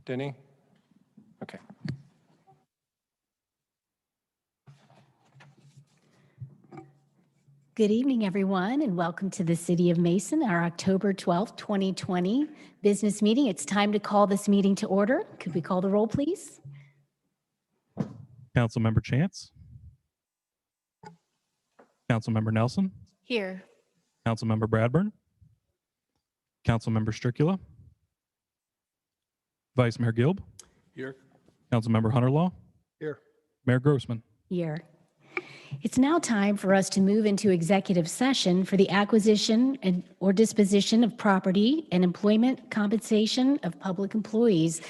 Denny? Okay. Good evening, everyone, and welcome to the City of Mason, our October 12th, 2020 business meeting. It's time to call this meeting to order. Could we call the roll, please? Councilmember Chance. Councilmember Nelson. Here. Councilmember Bradburn. Councilmember Stricula. Vice Mayor Gilb. Here. Councilmember Hunterlaw. Here. Mayor Grossman. Here. It's now time for us to move into executive session for the acquisition or disposition of property and employment compensation of public employees.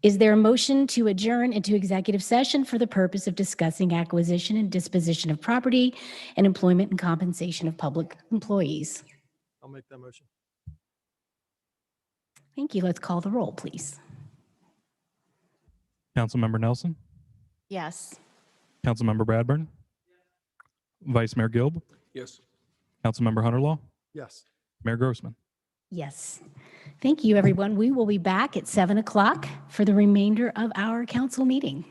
Is there a motion to adjourn into executive session for the purpose of discussing acquisition and disposition of property and employment and compensation of public employees? I'll make that motion. Thank you. Let's call the roll, please. Councilmember Nelson. Yes. Councilmember Bradburn. Vice Mayor Gilb. Yes. Councilmember Hunterlaw. Yes. Mayor Grossman. Yes. Thank you, everyone. We will be back at 7 o'clock for the remainder of our council meeting.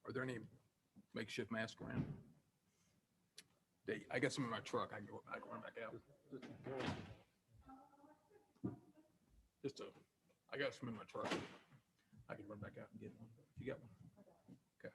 Are there any makeshift masks around? I got some in my truck. I can run back out. I got some in my truck. I can run back out and get one. You got one? Okay.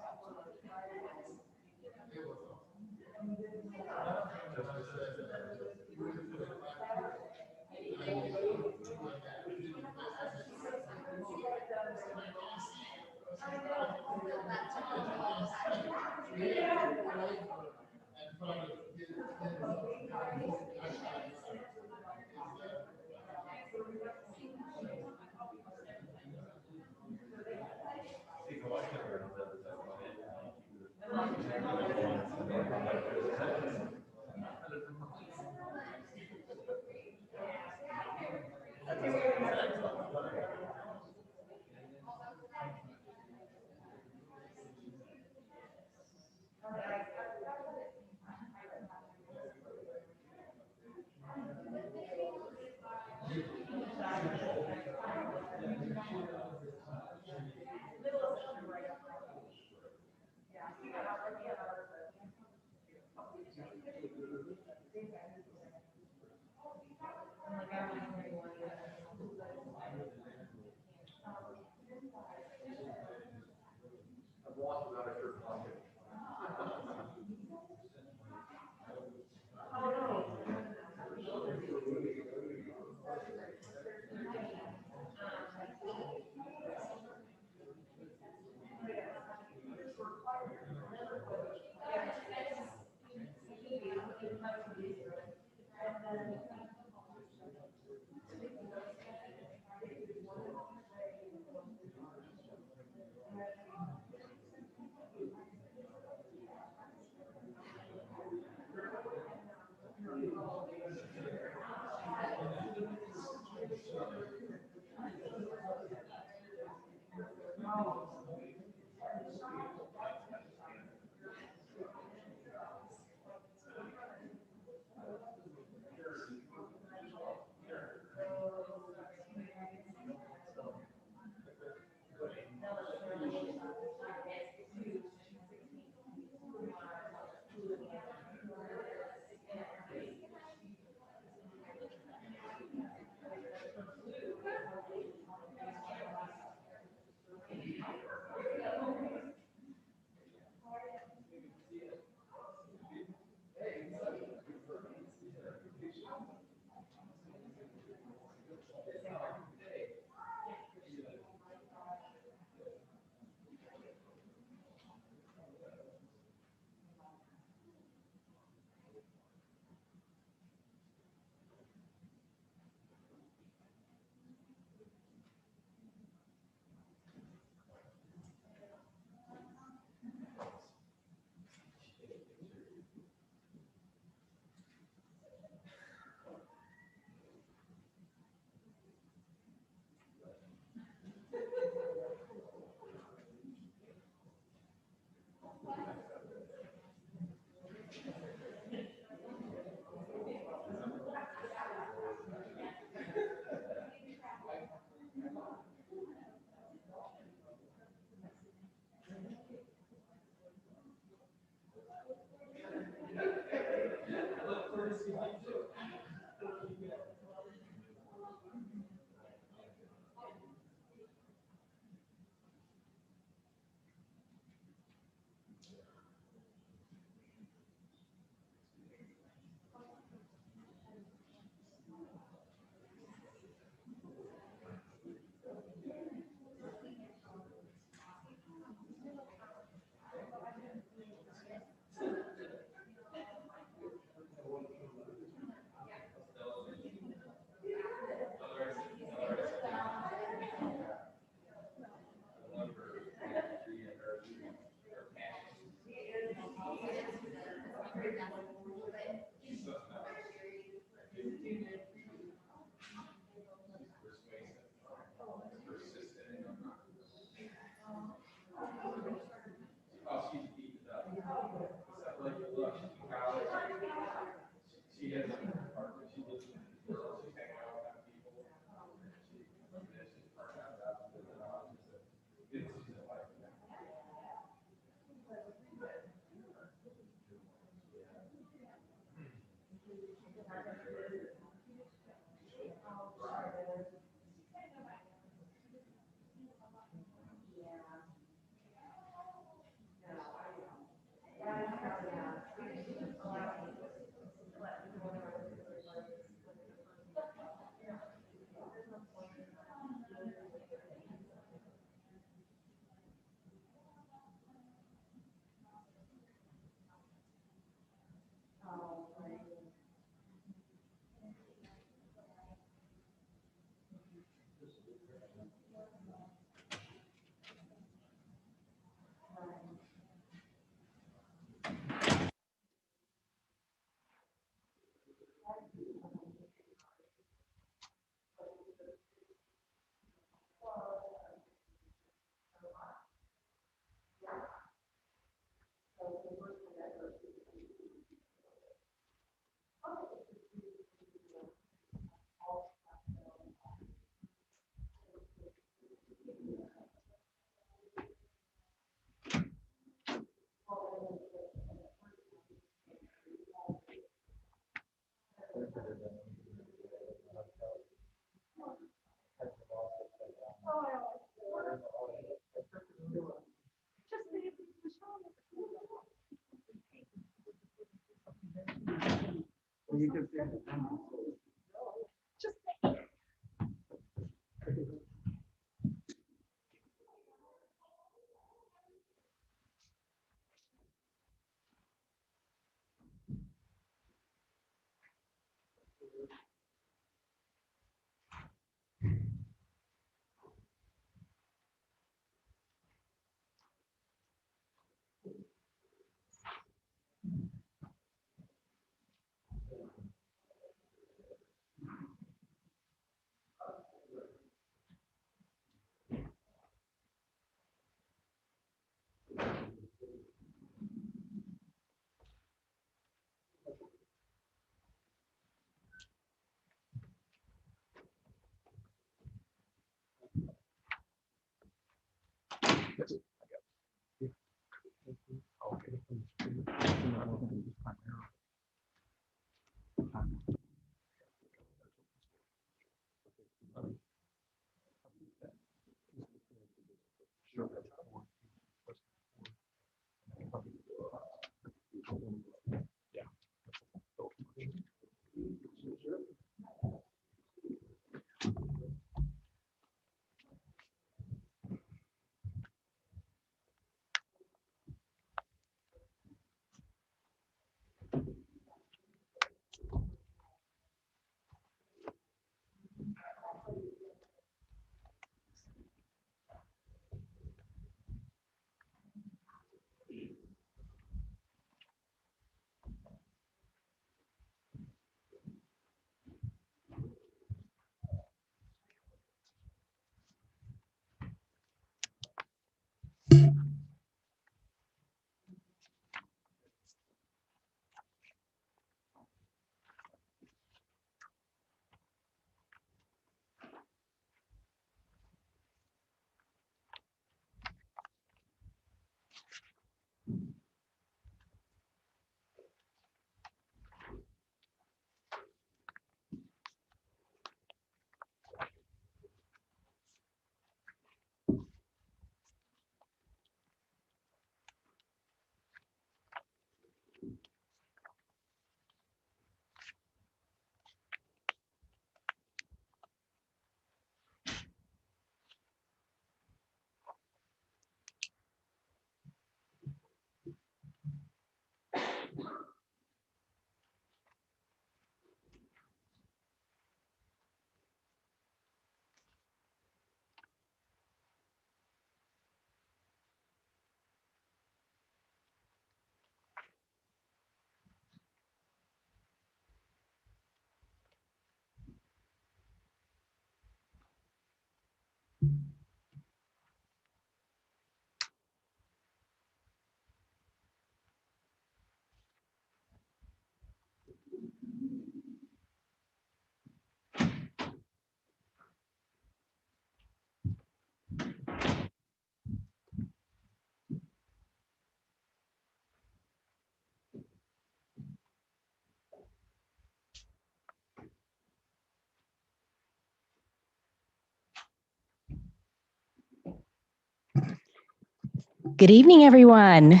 Good evening, everyone.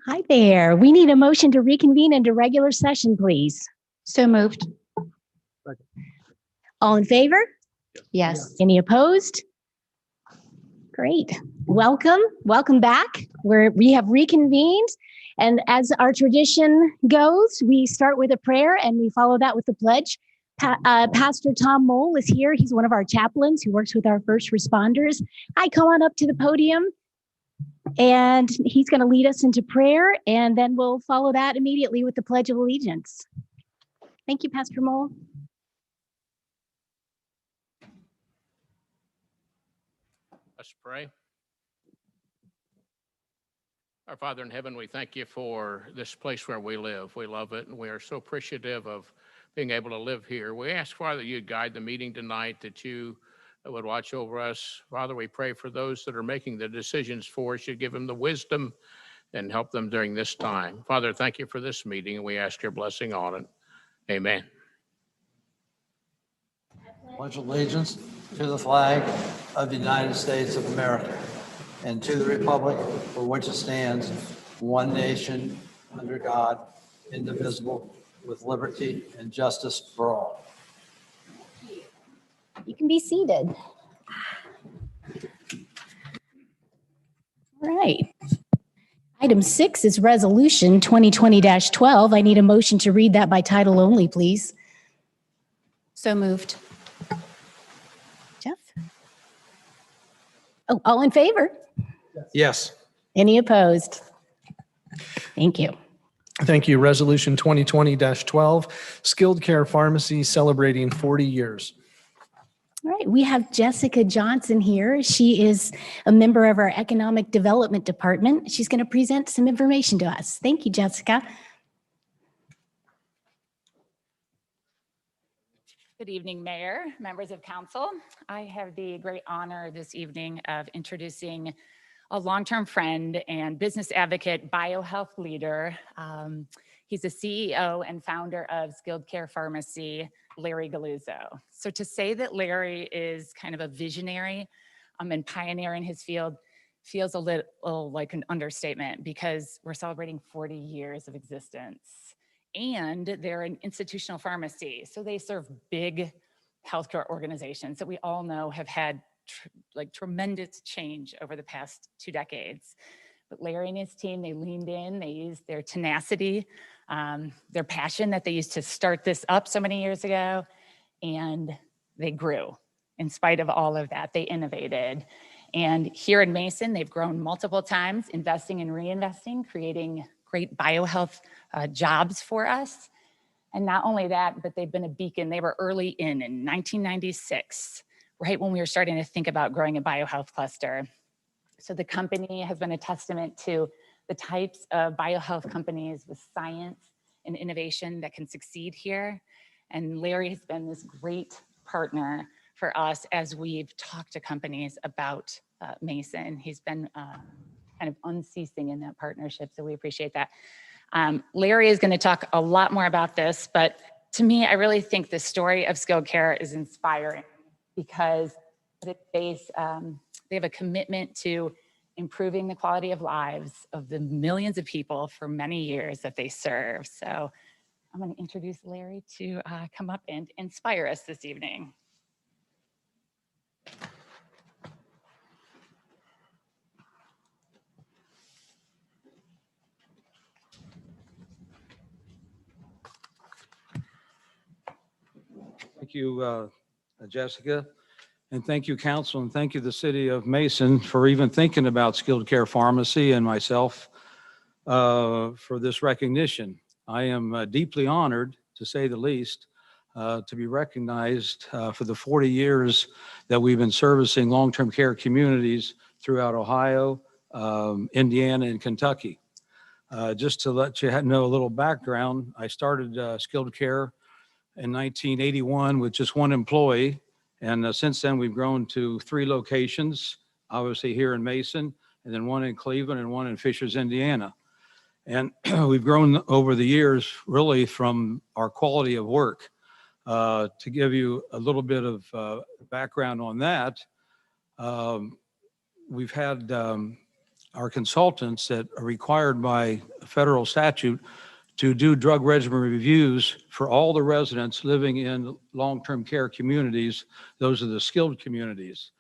Hi there. We need a motion to reconvene into regular session, please. So moved. All in favor? Yes. Any opposed? Great. Welcome back. We have reconvened. And as our tradition goes, we start with a prayer and we follow that with the pledge. Pastor Tom Mole is here. He's one of our chaplains who works with our first responders. Hi, come on up to the podium. And he's going to lead us into prayer, and then we'll follow that immediately with the Pledge of Allegiance. Thank you, Pastor Mole. Let's pray. Our Father in heaven, we thank you for this place where we live. We love it, and we are so appreciative of being able to live here. We ask, Father, you'd guide the meeting tonight, that you would watch over us. Father, we pray for those that are making the decisions for us. You give them the wisdom and help them during this time. Father, thank you for this meeting, and we ask your blessing on it. Amen. Pledge allegiance to the flag of the United States of America and to the republic for which it stands, one nation, under God, indivisible, with liberty and justice for all. You can be seated. All right. Item 6 is Resolution 2020-12. I need a motion to read that by title only, please. So moved. Jeff? Oh, all in favor? Yes. Any opposed? Thank you. Thank you. Resolution 2020-12, Skilled Care Pharmacy celebrating 40 years. All right, we have Jessica Johnson here. She is a member of our Economic Development Department. She's going to present some information to us. Thank you, Jessica. Good evening, Mayor, members of council. I have the great honor this evening of introducing a long-term friend and business advocate, biohealth leader. He's the CEO and founder of Skilled Care Pharmacy, Larry Galuzzo. So to say that Larry is kind of a visionary and pioneer in his field feels a little like an understatement, because we're celebrating 40 years of existence. And they're an institutional pharmacy, so they serve big healthcare organizations that we all know have had tremendous change over the past 2 decades. But Larry and his team, they leaned in, they used their tenacity, their passion that they used to start this up so many years ago, and they grew. In spite of all of that, they innovated. And here in Mason, they've grown multiple times, investing and reinvesting, creating great biohealth jobs for us. And not only that, but they've been a beacon. They were early in 1996, right when we were starting to think about growing a biohealth cluster. So the company has been a testament to the types of biohealth companies with science and innovation that can succeed here. And Larry has been this great partner for us as we've talked to companies about Mason. He's been kind of unceasing in that partnership, so we appreciate that. Larry is going to talk a lot more about this, but to me, I really think the story of Skilled Care is inspiring, because they have a commitment to improving the quality of lives of the millions of people for many years that they serve. So I'm going to introduce Larry to come up and inspire us this evening. Thank you, Jessica, and thank you, council, and thank you, the city of Mason, for even thinking about Skilled Care Pharmacy and myself for this recognition. I am deeply honored, to say the least, to be recognized for the 40 years that we've been servicing long-term care communities throughout Ohio, Indiana, and Kentucky. Just to let you know a little background, I started Skilled Care in 1981 with just one employee. And since then, we've grown to 3 locations, obviously here in Mason, and then 1 in Cleveland and 1 in Fishers, Indiana. And we've grown over the years, really, from our quality of work. To give you a little bit of background on that, we've had our consultants that are required by federal statute to do drug regimen reviews for all the residents living in long-term care communities. Those are the skilled communities.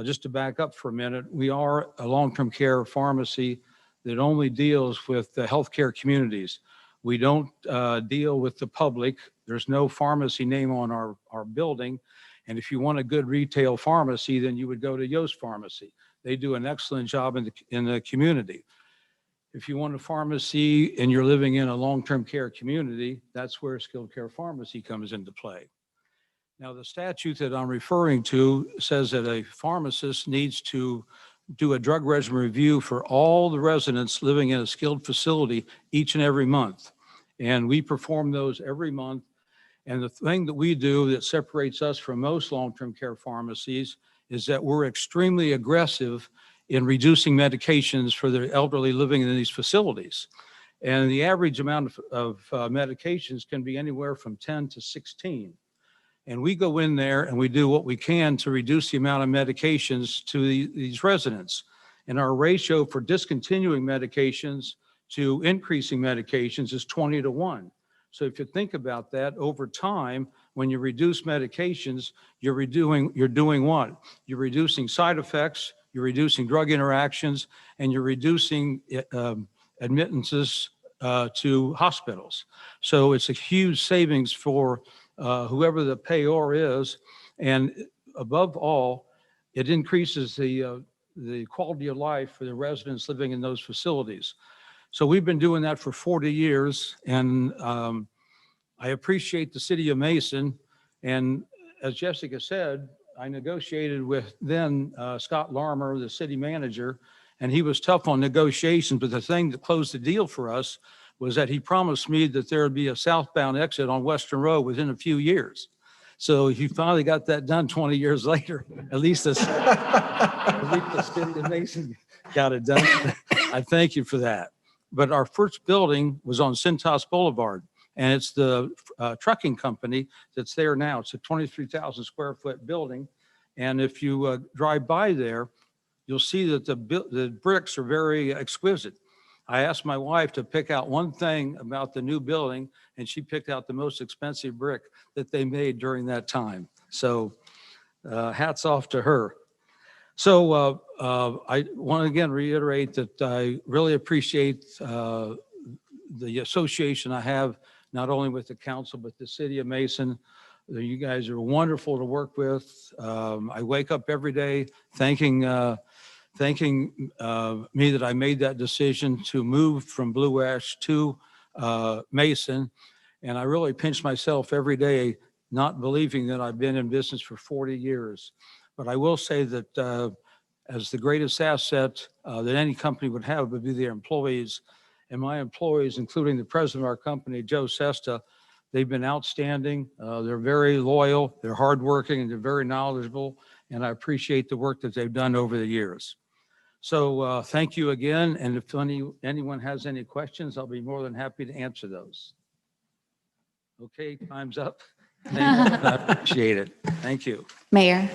Just to back up for a minute, we are a long-term care pharmacy that only deals with the healthcare communities. We don't deal with the public. There's no pharmacy name on our building. And if you want a good retail pharmacy, then you would go to Yost Pharmacy. They do an excellent job in the community. If you want a pharmacy and you're living in a long-term care community, that's where skilled care pharmacy comes into play. Now, the statute that I'm referring to says that a pharmacist needs to do a drug regimen review for all the residents living in a skilled facility each and every month. And we perform those every month. And the thing that we do that separates us from most long-term care pharmacies is that we're extremely aggressive in reducing medications for the elderly living in these facilities. And the average amount of medications can be anywhere from 10 to 16. And we go in there and we do what we can to reduce the amount of medications to these residents. And our ratio for discontinuing medications to increasing medications is 20-1. So if you think about that, over time, when you reduce medications, you're doing what? You're reducing side effects, you're reducing drug interactions, and you're reducing admittances to hospitals. So it's a huge savings for whoever the payor is. And above all, it increases the quality of life for the residents living in those facilities. So we've been doing that for 40 years. And I appreciate the city of Mason. And as Jessica said, I negotiated with then Scott Larmer, the city manager, and he was tough on negotiations. But the thing that closed the deal for us was that he promised me that there would be a southbound exit on Western Road within a few years. So he finally got that done 20 years later. At least the city of Mason got it done. I thank you for that. But our first building was on Cintas Boulevard, and it's the trucking company that's there now. It's a 23,000 square foot building. And if you drive by there, you'll see that the bricks are very exquisite. I asked my wife to pick out one thing about the new building, and she picked out the most expensive brick that they made during that time. So hats off to her. So I want to again reiterate that I really appreciate the association I have, not only with the council, but the city of Mason. You guys are wonderful to work with. I wake up every day thanking me that I made that decision to move from Blue Ash to Mason. And I really pinch myself every day, not believing that I've been in business for 40 years. But I will say that as the greatest asset that any company would have would be their employees. And my employees, including the president of our company, Joe Sesta, they've been outstanding. They're very loyal, they're hardworking, and they're very knowledgeable. And I appreciate the work that they've done over the years. So thank you again. And if anyone has any questions, I'll be more than happy to answer those. Okay, time's up. I appreciate it. Thank you. Mayor,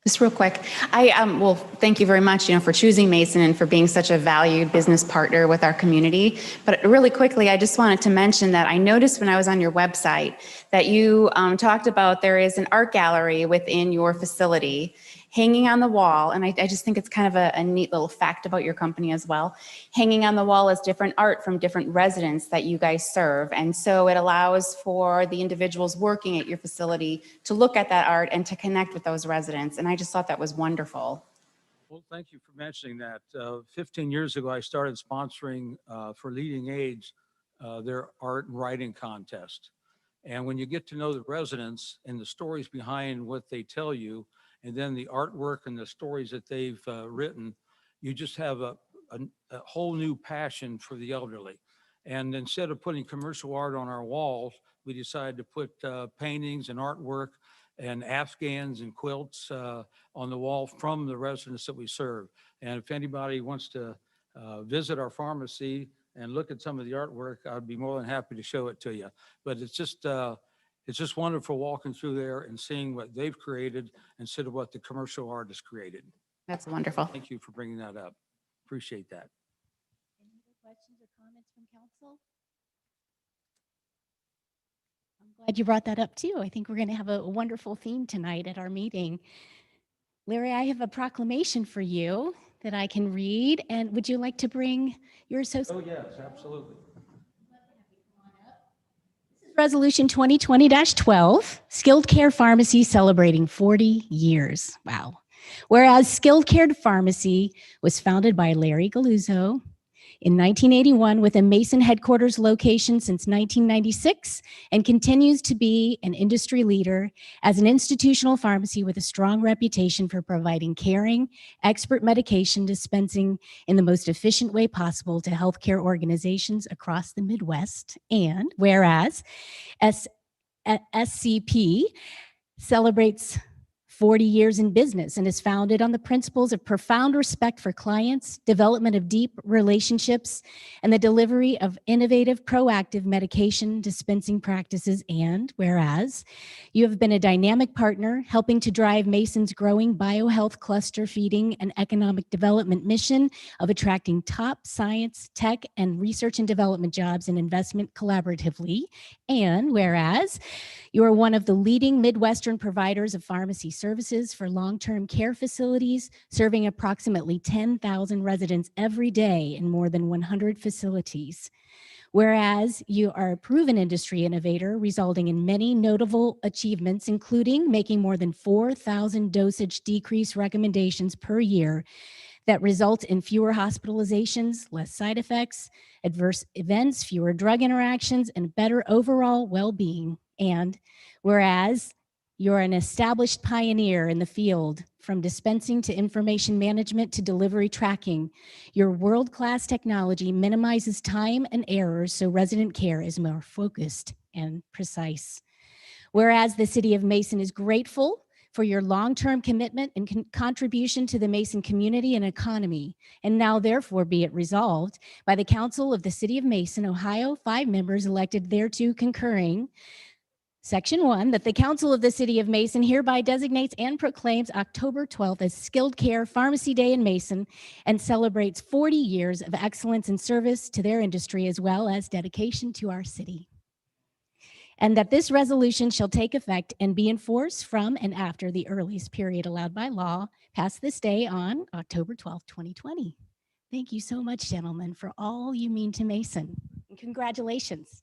just real quick. Well, thank you very much, for choosing Mason and for being such a valued business partner with our community. But really quickly, I just wanted to mention that I noticed when I was on your website that you talked about there is an art gallery within your facility hanging on the wall. And I just think it's kind of a neat little fact about your company as well. Hanging on the wall is different art from different residents that you guys serve. And so it allows for the individuals working at your facility to look at that art and to connect with those residents. And I just thought that was wonderful. Well, thank you for mentioning that. 15 years ago, I started sponsoring for Leading Age their art and writing contest. And when you get to know the residents and the stories behind what they tell you, and then the artwork and the stories that they've written, you just have a whole new passion for the elderly. And instead of putting commercial art on our walls, we decided to put paintings and artwork and Afghans and quilts on the wall from the residents that we serve. And if anybody wants to visit our pharmacy and look at some of the artwork, I'd be more than happy to show it to you. But it's just wonderful walking through there and seeing what they've created instead of what the commercial artist created. That's wonderful. Thank you for bringing that up. Appreciate that. Any other questions or comments from council? I'm glad you brought that up too. I think we're going to have a wonderful theme tonight at our meeting. Larry, I have a proclamation for you that I can read. And would you like to bring your associate? Oh, yes, absolutely. Resolution 2020-12, Skilled Care Pharmacy celebrating 40 years. Wow. Whereas Skilled Care Pharmacy was founded by Larry Galuzzo in 1981 with a Mason headquarters location since 1996 and continues to be an industry leader as an institutional pharmacy with a strong reputation for providing caring, expert medication dispensing in the most efficient way possible to healthcare organizations across the Midwest. And whereas SCP celebrates 40 years in business and is founded on the principles of profound respect for clients, development of deep relationships, and the delivery of innovative, proactive medication dispensing practices. And whereas you have been a dynamic partner helping to drive Mason's growing biohealth cluster feeding and economic development mission of attracting top science, tech, and research and development jobs and investment collaboratively. And whereas you are one of the leading Midwestern providers of pharmacy services for long-term care facilities, serving approximately 10,000 residents every day in more than 100 facilities. Whereas you are a proven industry innovator, resulting in many notable achievements, including making more than 4,000 dosage decrease recommendations per year that result in fewer hospitalizations, less side effects, adverse events, fewer drug interactions, and better overall well-being. And whereas you're an established pioneer in the field, from dispensing to information management to delivery tracking, your world-class technology minimizes time and errors so resident care is more focused and precise. Whereas the City of Mason is grateful for your long-term commitment and contribution to the Mason community and economy. And now therefore be it resolved by the Council of the City of Mason, Ohio, 5 members elected thereto concurring. Section 1, that the Council of the City of Mason hereby designates and proclaims October 12th as Skilled Care Pharmacy Day in Mason and celebrates 40 years of excellence and service to their industry as well as dedication to our city. And that this resolution shall take effect and be in force from and after the earliest period allowed by law, passed this day on October 12th, 2020. Thank you so much, gentlemen, for all you mean to Mason. And congratulations.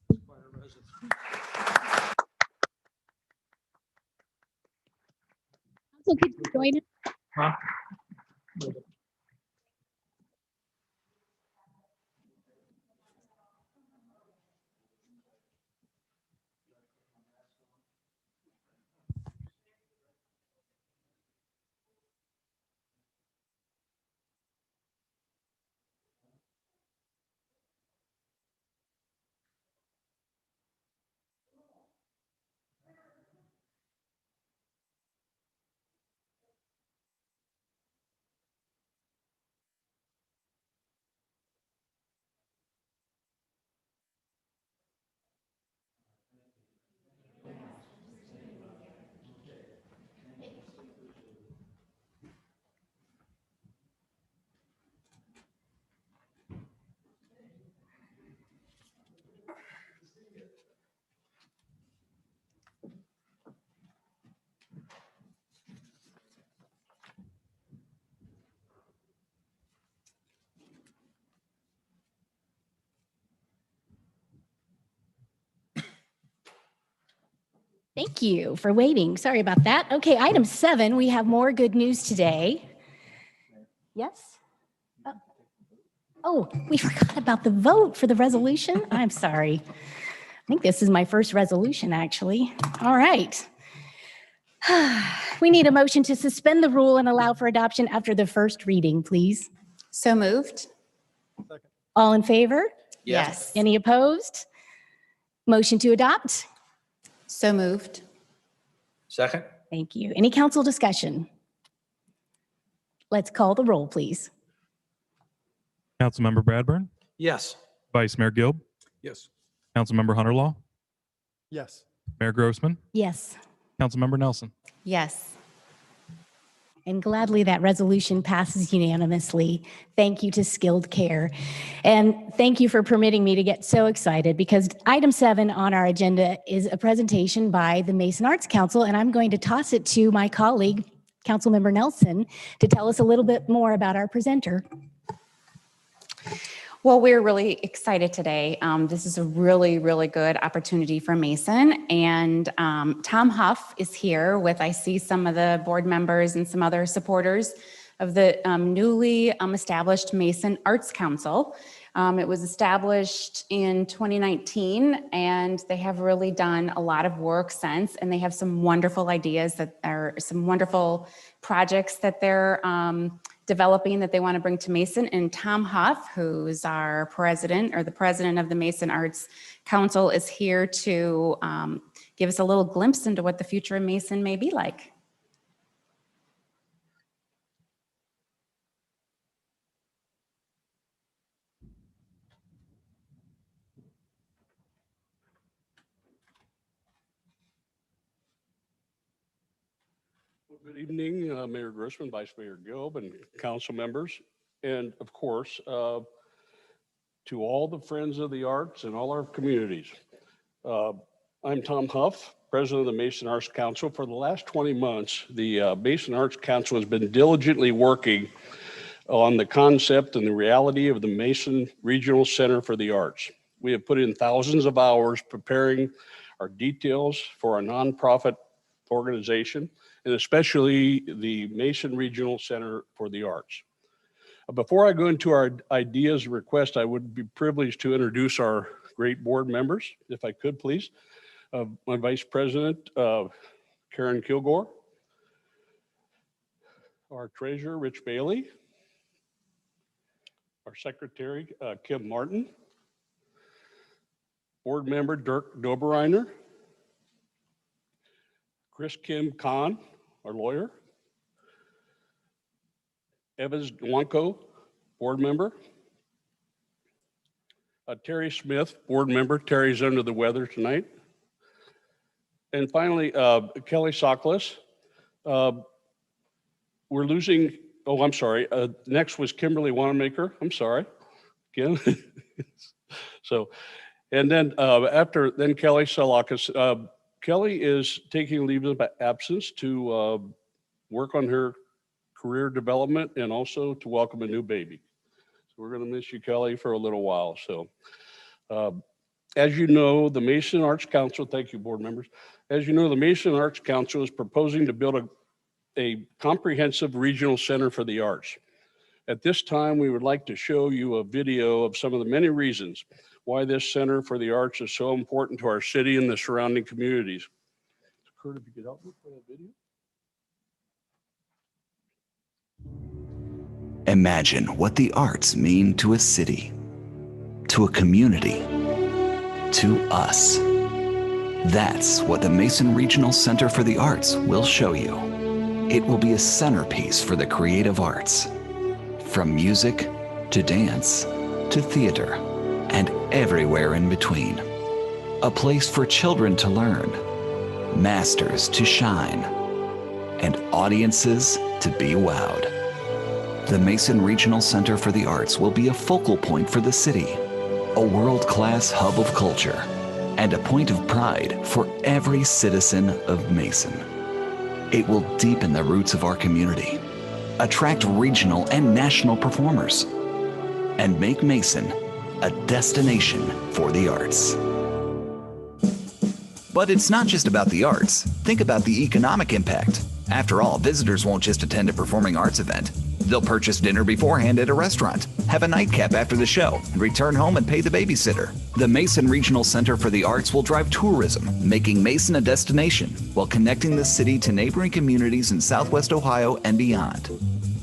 So could you join us? Thank you for waiting. Sorry about that. Okay, item 7, we have more good news today. Yes? Oh, we forgot about the vote for the resolution. I'm sorry. I think this is my first resolution, actually. All right. We need a motion to suspend the rule and allow for adoption after the first reading, please. So moved? All in favor? Yes. Any opposed? Motion to adopt? So moved? Second? Thank you. Any council discussion? Let's call the roll, please. Councilmember Bradburn, Yes. Vice Mayor Gilb, Yes. Councilmember Hunter Law, Yes. Mayor Grossman, Yes. Councilmember Nelson. Yes. And gladly that resolution passes unanimously. Thank you to Skilled Care. And thank you for permitting me to get so excited because item 7 on our agenda is a presentation by the Mason Arts Council, and I'm going to toss it to my colleague, Councilmember Nelson, to tell us a little bit more about our presenter. Well, we're really excited today. This is a really, really good opportunity for Mason. And Tom Huff is here with, I see some of the board members and some other supporters of the newly established Mason Arts Council. It was established in 2019, and they have really done a lot of work since, and they have some wonderful ideas that are some wonderful projects that they're developing that they want to bring to Mason. And Tom Huff, who's our president or the president of the Mason Arts Council, is here to give us a little glimpse into what the future of Mason may be like. Good evening, Mayor Grossman, Vice Mayor Gilb, and council members. And of course, to all the friends of the arts and all our communities. I'm Tom Huff, president of the Mason Arts Council. For the last 20 months, the Mason Arts Council has been diligently working on the concept and the reality of the Mason Regional Center for the Arts. We have put in thousands of hours preparing our details for a nonprofit organization, and especially the Mason Regional Center for the Arts. Before I go into our ideas and requests, I would be privileged to introduce our great board members, if I could, please. My Vice President, Karen Kilgore. Our Treasurer, Rich Bailey. Our Secretary, Kim Martin. Board Member, Dirk Doberreiner. Chris Kim Khan, our lawyer. Evans Dwanko, board member. Terry Smith, board member. Terry's under the weather tonight. And finally, Kelly Soklas. We're losing, oh, I'm sorry. Next was Kimberly Wanamaker. I'm sorry, again. So, and then then Kelly Soklas. Kelly is taking leave of absence to work on her career development and also to welcome a new baby. So we're going to miss you, Kelly, for a little while. So as you know, the Mason Arts Council, thank you, board members. As you know, the Mason Arts Council is proposing to build a comprehensive regional center for the arts. At this time, we would like to show you a video of some of the many reasons why this Center for the Arts is so important to our city and the surrounding communities. Kurt, if you could help me play that video. Imagine what the arts mean to a city, to a community, to us. That's what the Mason Regional Center for the Arts will show you. It will be a centerpiece for the creative arts, from music to dance to theater and everywhere in between. A place for children to learn, masters to shine, and audiences to be wowed. The Mason Regional Center for the Arts will be a focal point for the city, a world-class hub of culture, and a point of pride for every citizen of Mason. It will deepen the roots of our community, attract regional and national performers, and make Mason a destination for the arts. But it's not just about the arts. Think about the economic impact. After all, visitors won't just attend a performing arts event. They'll purchase dinner beforehand at a restaurant, have a nightcap after the show, and return home and pay the babysitter. The Mason Regional Center for the Arts will drive tourism, making Mason a destination while connecting the city to neighboring communities in Southwest Ohio and beyond.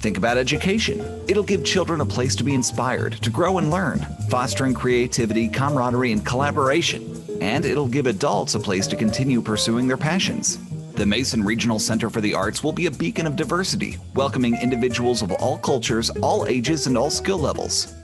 Think about education. It'll give children a place to be inspired, to grow and learn, fostering creativity, camaraderie, and collaboration. And it'll give adults a place to continue pursuing their passions. The Mason Regional Center for the Arts will be a beacon of diversity, welcoming individuals of all cultures, all ages, and all skill levels.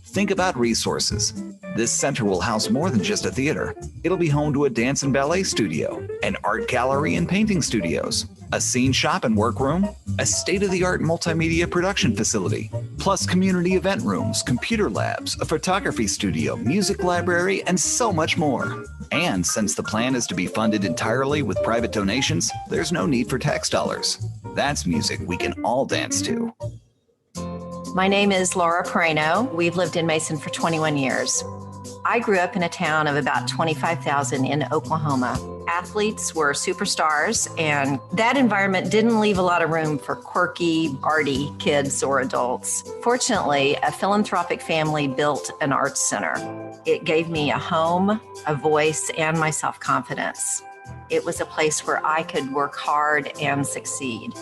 Think about resources. This center will house more than just a theater. It'll be home to a dance and ballet studio, an art gallery and painting studios, a scene shop and workroom, a state-of-the-art multimedia production facility, plus community event rooms, computer labs, a photography studio, music library, and so much more. And since the plan is to be funded entirely with private donations, there's no need for tax dollars. That's music we can all dance to. My name is Laura Pereno. We've lived in Mason for 21 years. I grew up in a town of about 25,000 in Oklahoma. Athletes were superstars, and that environment didn't leave a lot of room for quirky, arty kids or adults. Fortunately, a philanthropic family built an arts center. It gave me a home, a voice, and my self-confidence. It was a place where I could work hard and succeed.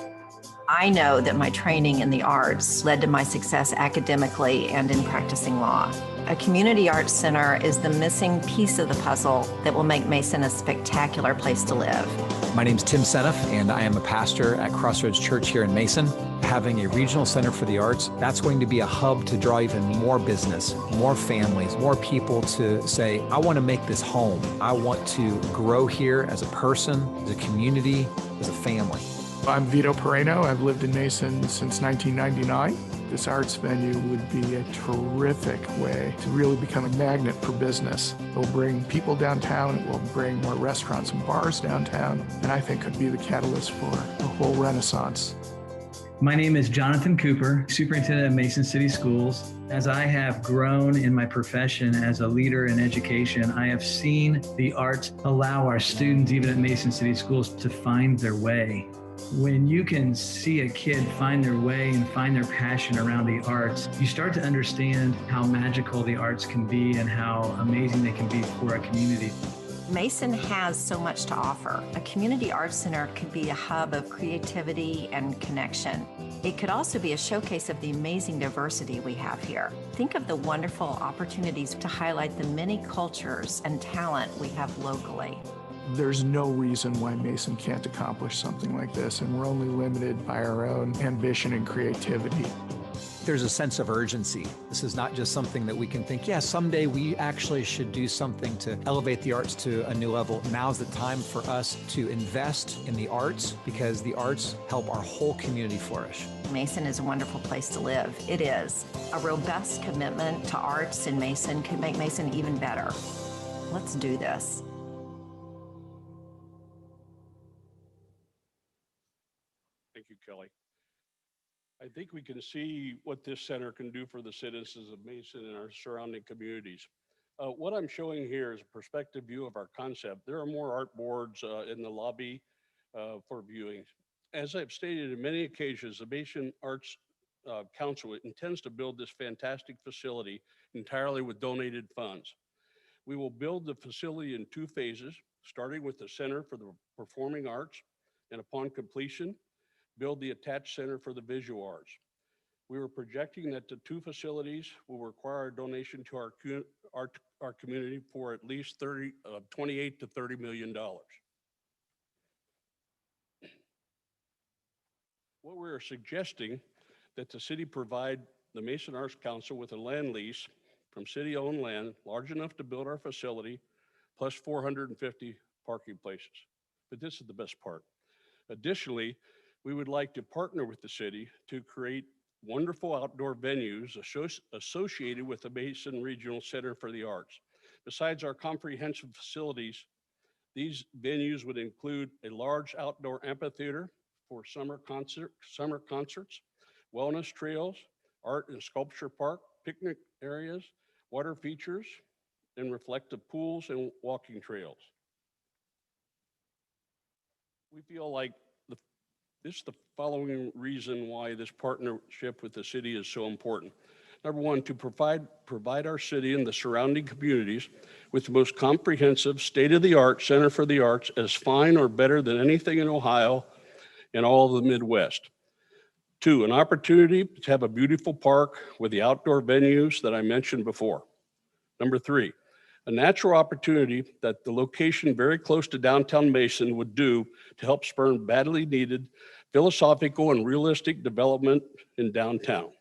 I know that my training in the arts led to my success academically and in practicing law. A community arts center is the missing piece of the puzzle that will make Mason a spectacular place to live. My name's Tim Seneff, and I am a pastor at Crossroads Church here in Mason. Having a regional center for the arts, that's going to be a hub to draw even more business, more families, more people to say, I want to make this home. I want to grow here as a person, as a community, as a family. I'm Vito Pereno. I've lived in Mason since 1999. This arts venue would be a terrific way to really become a magnet for business. It will bring people downtown, it will bring more restaurants and bars downtown, and I think could be the catalyst for a whole renaissance. My name is Jonathan Cooper, Superintendent of Mason City Schools. As I have grown in my profession as a leader in education, I have seen the arts allow our students, even at Mason City Schools, to find their way. When you can see a kid find their way and find their passion around the arts, you start to understand how magical the arts can be and how amazing they can be for a community. Mason has so much to offer. A community arts center could be a hub of creativity and connection. It could also be a showcase of the amazing diversity we have here. Think of the wonderful opportunities to highlight the many cultures and talent we have locally. There's no reason why Mason can't accomplish something like this, and we're only limited by our own ambition and creativity. There's a sense of urgency. This is not just something that we can think, yeah, someday we actually should do something to elevate the arts to a new level. Now's the time for us to invest in the arts because the arts help our whole community flourish. Mason is a wonderful place to live. It is. A robust commitment to arts in Mason could make Mason even better. Let's do this. Thank you, Kelly. I think we can see what this center can do for the citizens of Mason and our surrounding communities. What I'm showing here is a perspective view of our concept. There are more art boards in the lobby for viewing. As I've stated in many occasions, the Mason Arts Council intends to build this fantastic facility entirely with donated funds. We will build the facility in 2 phases, starting with the Center for the Performing Arts, and upon completion, build the attached Center for the Visual Arts. We were projecting that the 2 facilities will require a donation to our community for at least $28 to $30 million. What we are suggesting that the city provide the Mason Arts Council with a land lease from city-owned land large enough to build our facility, plus 450 parking places. But this is the best part. Additionally, we would like to partner with the city to create wonderful outdoor venues associated with the Mason Regional Center for the Arts. Besides our comprehensive facilities, these venues would include a large outdoor amphitheater for summer concerts, wellness trails, art and sculpture park, picnic areas, water features, and reflective pools and walking trails. We feel like this is the following reason why this partnership with the city is so important. Number one, to provide our city and the surrounding communities with the most comprehensive state-of-the-art Center for the Arts, as fine or better than anything in Ohio and all of the Midwest. 2, an opportunity to have a beautiful park with the outdoor venues that I mentioned before. Number 3, a natural opportunity that the location very close to downtown Mason would do to help spur badly needed philosophical and realistic development in downtown.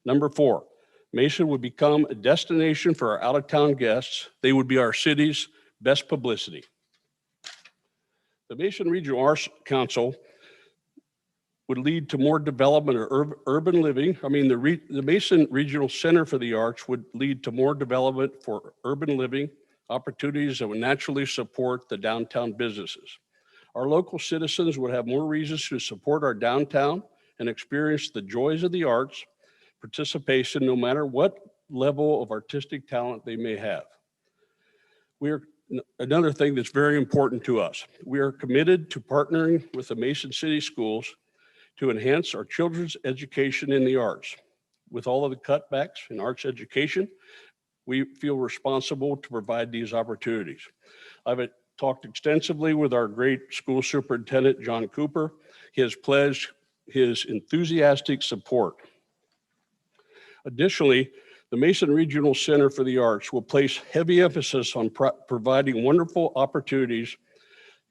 Number 4, Mason would become a destination for our out-of-town guests. They would be our city's best publicity. The Mason Regional Arts Council would lead to more development of urban living. The Mason Regional Center for the Arts would lead to more development for urban living opportunities that would naturally support the downtown businesses. Our local citizens would have more reasons to support our downtown and experience the joys of the arts participation, no matter what level of artistic talent they may have. Another thing that's very important to us, we are committed to partnering with the Mason City Schools to enhance our children's education in the arts. With all of the cutbacks in arts education, we feel responsible to provide these opportunities. I've talked extensively with our great school superintendent, John Cooper. He has pledged his enthusiastic support. Additionally, the Mason Regional Center for the Arts will place heavy emphasis on providing wonderful opportunities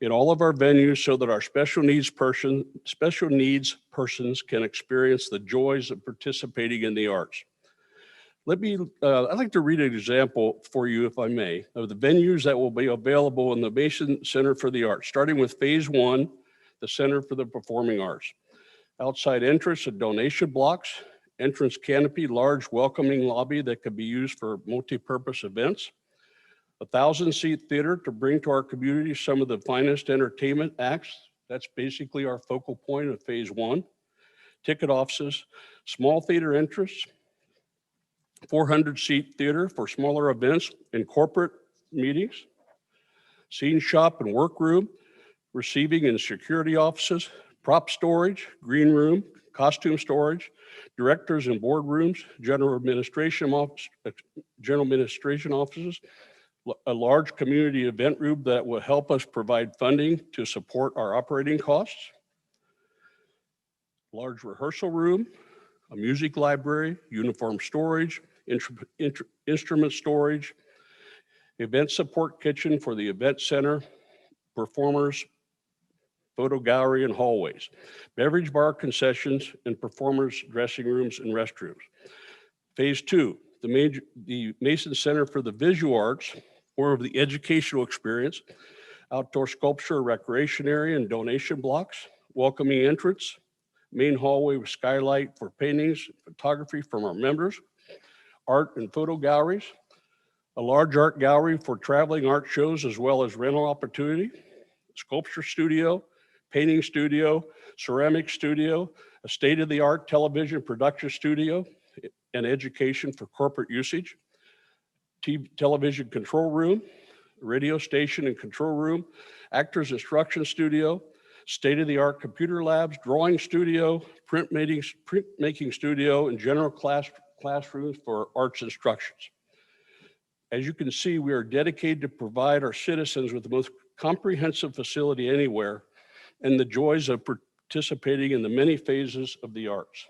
in all of our venues so that our special needs persons can experience the joys of participating in the arts. I'd like to read an example for you, if I may, of the venues that will be available in the Mason Center for the Arts, starting with phase 1, the Center for the Performing Arts. Outside entrance and donation blocks, entrance canopy, large welcoming lobby that could be used for multi-purpose events, 1,000-seat theater to bring to our community some of the finest entertainment acts. That's basically our focal point of phase 1. Ticket offices, small theater entrance, 400-seat theater for smaller events and corporate meetings, scene shop and workroom, receiving and security offices, prop storage, green room, costume storage, directors and boardrooms, general administration offices, a large community event room that will help us provide funding to support our operating costs, large rehearsal room, a music library, uniform storage, instrument storage, event support kitchen for the event center, performers, photo gallery and hallways, beverage bar concessions, and performers' dressing rooms and restrooms. Phase 2, the Mason Center for the Visual Arts, or the educational experience, outdoor sculpture, recreation area and donation blocks, welcoming entrance, main hallway with skylight for paintings, photography from our members, art and photo galleries, a large art gallery for traveling art shows as well as rental opportunity, sculpture studio, painting studio, ceramic studio, a state-of-the-art television production studio, and education for corporate usage, television control room, radio station and control room, actors instruction studio, state-of-the-art computer labs, drawing studio, printmaking studio, and general classrooms for arts instructions. As you can see, we are dedicated to provide our citizens with the most comprehensive facility anywhere and the joys of participating in the many phases of the arts.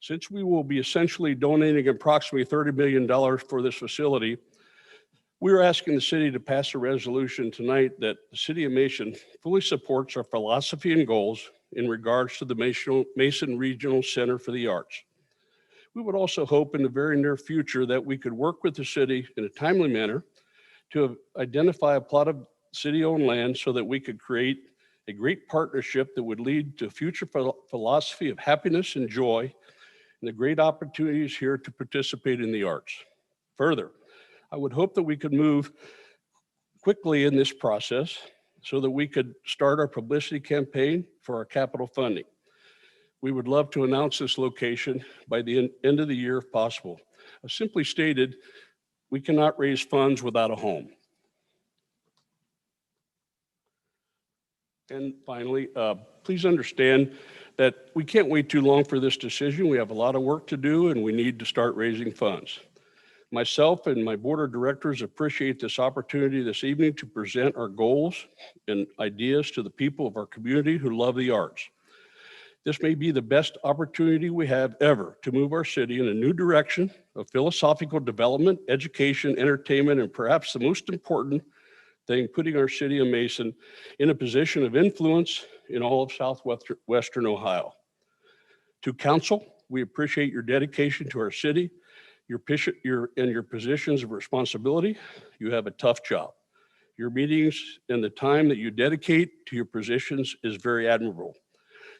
Since we will be essentially donating approximately $30 million for this facility, we are asking the city to pass a resolution tonight that the City of Mason fully supports our philosophy and goals in regards to the Mason Regional Center for the Arts. We would also hope in the very near future that we could work with the city in a timely manner to identify a plot of city-owned land so that we could create a great partnership that would lead to a future philosophy of happiness and joy and the great opportunities here to participate in the arts. Further, I would hope that we could move quickly in this process so that we could start our publicity campaign for our capital funding. We would love to announce this location by the end of the year if possible. As simply stated, we cannot raise funds without a home. And finally, please understand that we can't wait too long for this decision. We have a lot of work to do and we need to start raising funds. Myself and my board of directors appreciate this opportunity this evening to present our goals and ideas to the people of our community who love the arts. This may be the best opportunity we have ever to move our city in a new direction of philosophical development, education, entertainment, and perhaps the most important thing, putting our city of Mason in a position of influence in all of southwestern Ohio. To council, we appreciate your dedication to our city, your positions of responsibility. You have a tough job. Your meetings and the time that you dedicate to your positions is very admirable.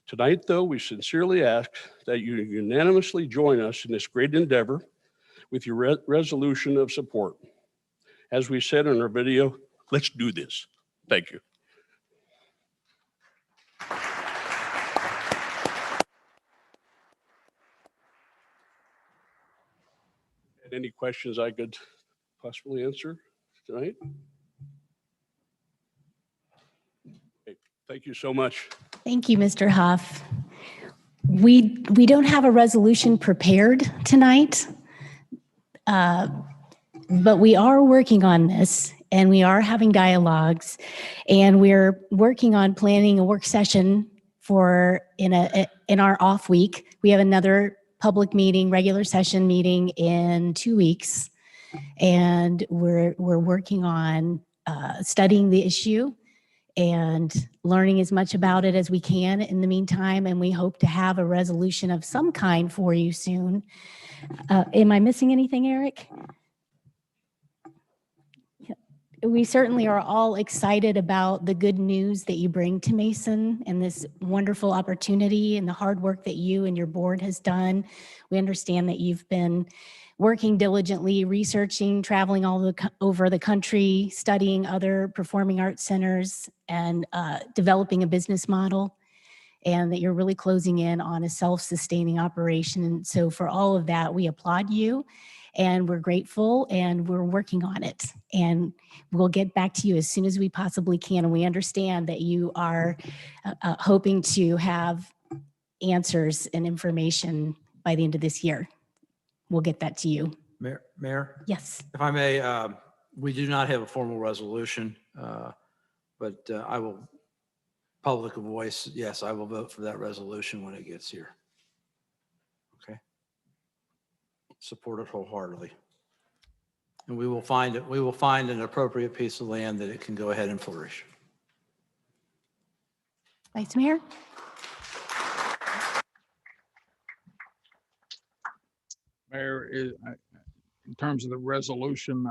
Tonight, though, we sincerely ask that you unanimously join us in this great endeavor with your resolution of support. As we said in our video, let's do this. Thank you. Any questions I could possibly answer tonight? Okay, thank you so much. Thank you, Mr. Huff. We don't have a resolution prepared tonight, but we are working on this, and we are having dialogues, and we're working on planning a work session for in our off week. We have another public meeting, regular session meeting in 2 weeks, and we're working on studying the issue and learning as much about it as we can in the meantime, and we hope to have a resolution of some kind for you soon. Am I missing anything, Eric? We certainly are all excited about the good news that you bring to Mason and this wonderful opportunity and the hard work that you and your board has done. We understand that you've been working diligently, researching, traveling all over the country, studying other performing arts centers, and developing a business model, and that you're really closing in on a self-sustaining operation. And so for all of that, we applaud you, and we're grateful, and we're working on it. And we'll get back to you as soon as we possibly can. And we understand that you are hoping to have answers and information by the end of this year. We'll get that to you. Mayor? Yes. If I may, we do not have a formal resolution, but I will public voice, yes, I will vote for that resolution when it gets here. Okay. Support it wholeheartedly. And we will find an appropriate piece of land that it can go ahead and flourish. Vice Mayor? Mayor, in terms of the resolution,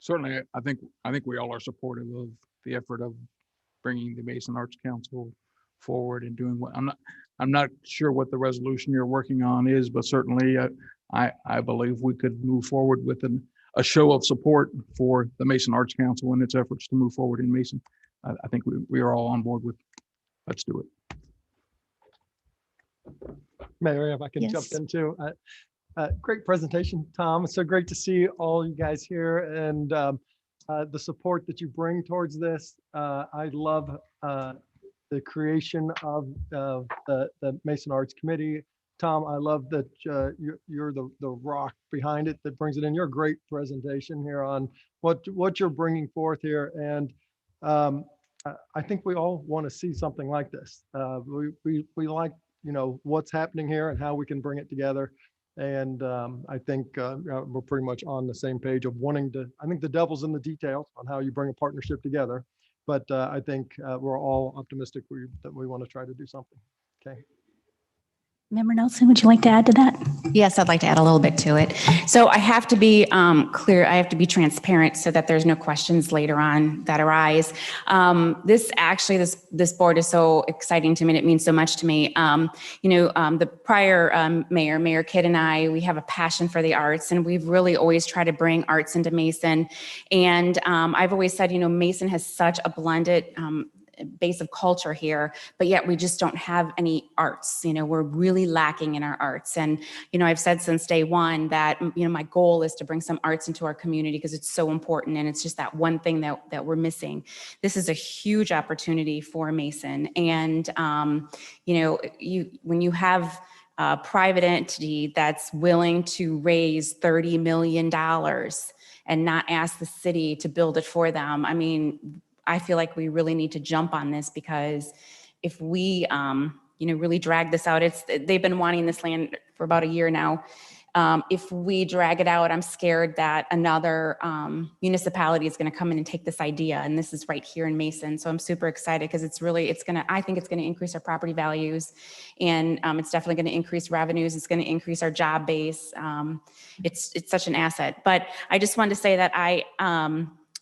certainly I think we all are supportive of the effort of bringing the Mason Arts Council forward and doing what I'm not sure what the resolution you're working on is, but certainly I believe we could move forward with a show of support for the Mason Arts Council and its efforts to move forward in Mason. I think we are all on board with let's do it. Mayor, if I can jump Yes. in too. Great presentation, Tom. It's so great to see all you guys here and the support that you bring towards this. I love the creation of the Mason Arts Committee. Tom, I love that you're the rock behind it that brings it in. You're a great presentation here on what you're bringing forth here. And I think we all want to see something like this. We like, what's happening here and how we can bring it together. And I think we're pretty much on the same page of wanting to, I think the devil's in the details on how you bring a partnership together. But I think we're all optimistic that we want to try to do something. Okay. Member Nelson, would you like to add to that? Yes, I'd like to add a little bit to it. So I have to be clear, I have to be transparent so that there's no questions later on that arise. This board is so exciting to me, and it means so much to me. The prior Mayor Kidd and I, we have a passion for the arts, and we've really always tried to bring arts into Mason. And I've always said, Mason has such a blended base of culture here, but yet we just don't have any arts. We're really lacking in our arts. And, I've said since day one that, my goal is to bring some arts into our community because it's so important. And it's just that one thing that we're missing. This is a huge opportunity for Mason. And, when you have a private entity that's willing to raise $30 million and not ask the city to build it for them, I feel like we really need to jump on this, because if we, really drag this out, they've been wanting this land for about a year now. If we drag it out, I'm scared that another municipality is going to come in and take this idea. And this is right here in Mason. So I'm super excited because I think it's going to increase our property values, and it's definitely going to increase revenues. It's going to increase our job base. It's such an asset. But I just wanted to say that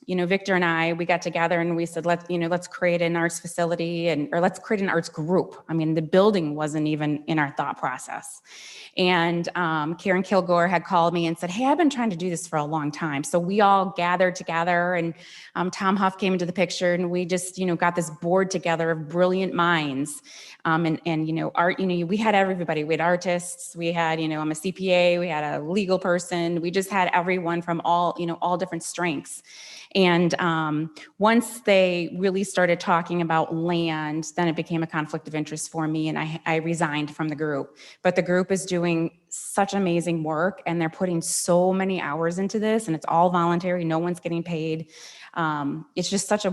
Victor and I, we got together and we said, let's create an arts facility or let's create an arts group. I mean, the building wasn't even in our thought process. And Karen Kilgore had called me and said, hey, I've been trying to do this for a long time. So we all gathered together, and Tom Huff came into the picture, and we just, got this board together of brilliant minds. And art, we had everybody. We had artists, we had, I'm a CPA, we had a legal person. We just had everyone from all different strengths. And once they really started talking about land, then it became a conflict of interest for me, and I resigned from the group. But the group is doing such amazing work, and they're putting so many hours into this, and it's all voluntary. No one's getting paid. It's just such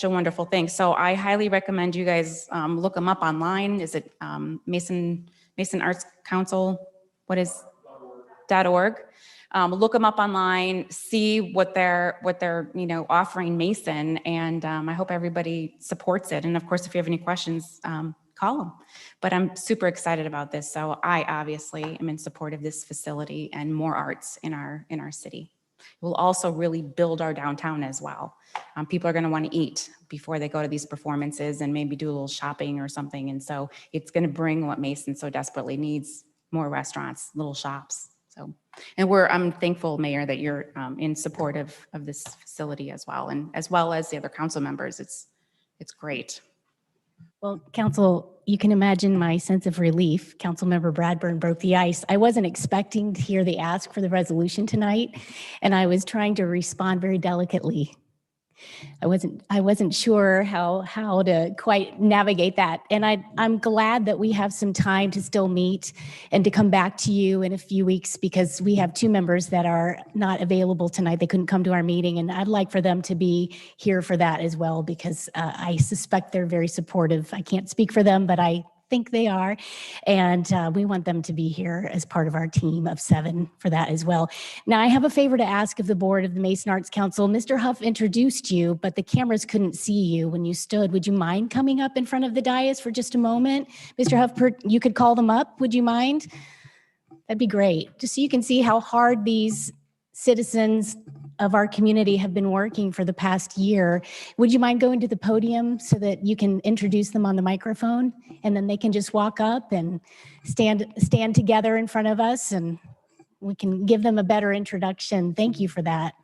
a wonderful thing. So I highly recommend you guys look them up online. Is it Mason Arts Council? What is .org? Look them up online, see what they're offering Mason, and I hope everybody supports it. And of course, if you have any questions, call them. But I'm super excited about this. So I obviously am in support of this facility and more arts in our city. It will also really build our downtown as well. People are going to want to eat before they go to these performances and maybe do a little shopping or something. And so it's going to bring what Mason so desperately needs: more restaurants, little shops. So, and I'm thankful, Mayor, that you're in support of this facility as well, and as well as the other council members. It's great. Well, Council, you can imagine my sense of relief. Councilmember Bradburn broke the ice. I wasn't expecting to hear the ask for the resolution tonight, and I was trying to respond very delicately. I wasn't sure how to quite navigate that. And I'm glad that we have some time to still meet and to come back to you in a few weeks, because we have two members that are not available tonight. They couldn't come to our meeting, and I'd like for them to be here for that as well, because I suspect they're very supportive. I can't speak for them, but I think they are. And we want them to be here as part of our team of 7 for that as well. Now, I have a favor to ask of the board of the Mason Arts Council. Mr. Huff introduced you, but the cameras couldn't see you when you stood. Would you mind coming up in front of the dais for just a moment? Mr. Huff, you could call them up. Would you mind? That'd be great. Just so you can see how hard these citizens of our community have been working for the past year. Would you mind going to the podium so that you can introduce them on the microphone, and then they can just walk up and stand together in front of us, and we can give them a better introduction. Thank you for that.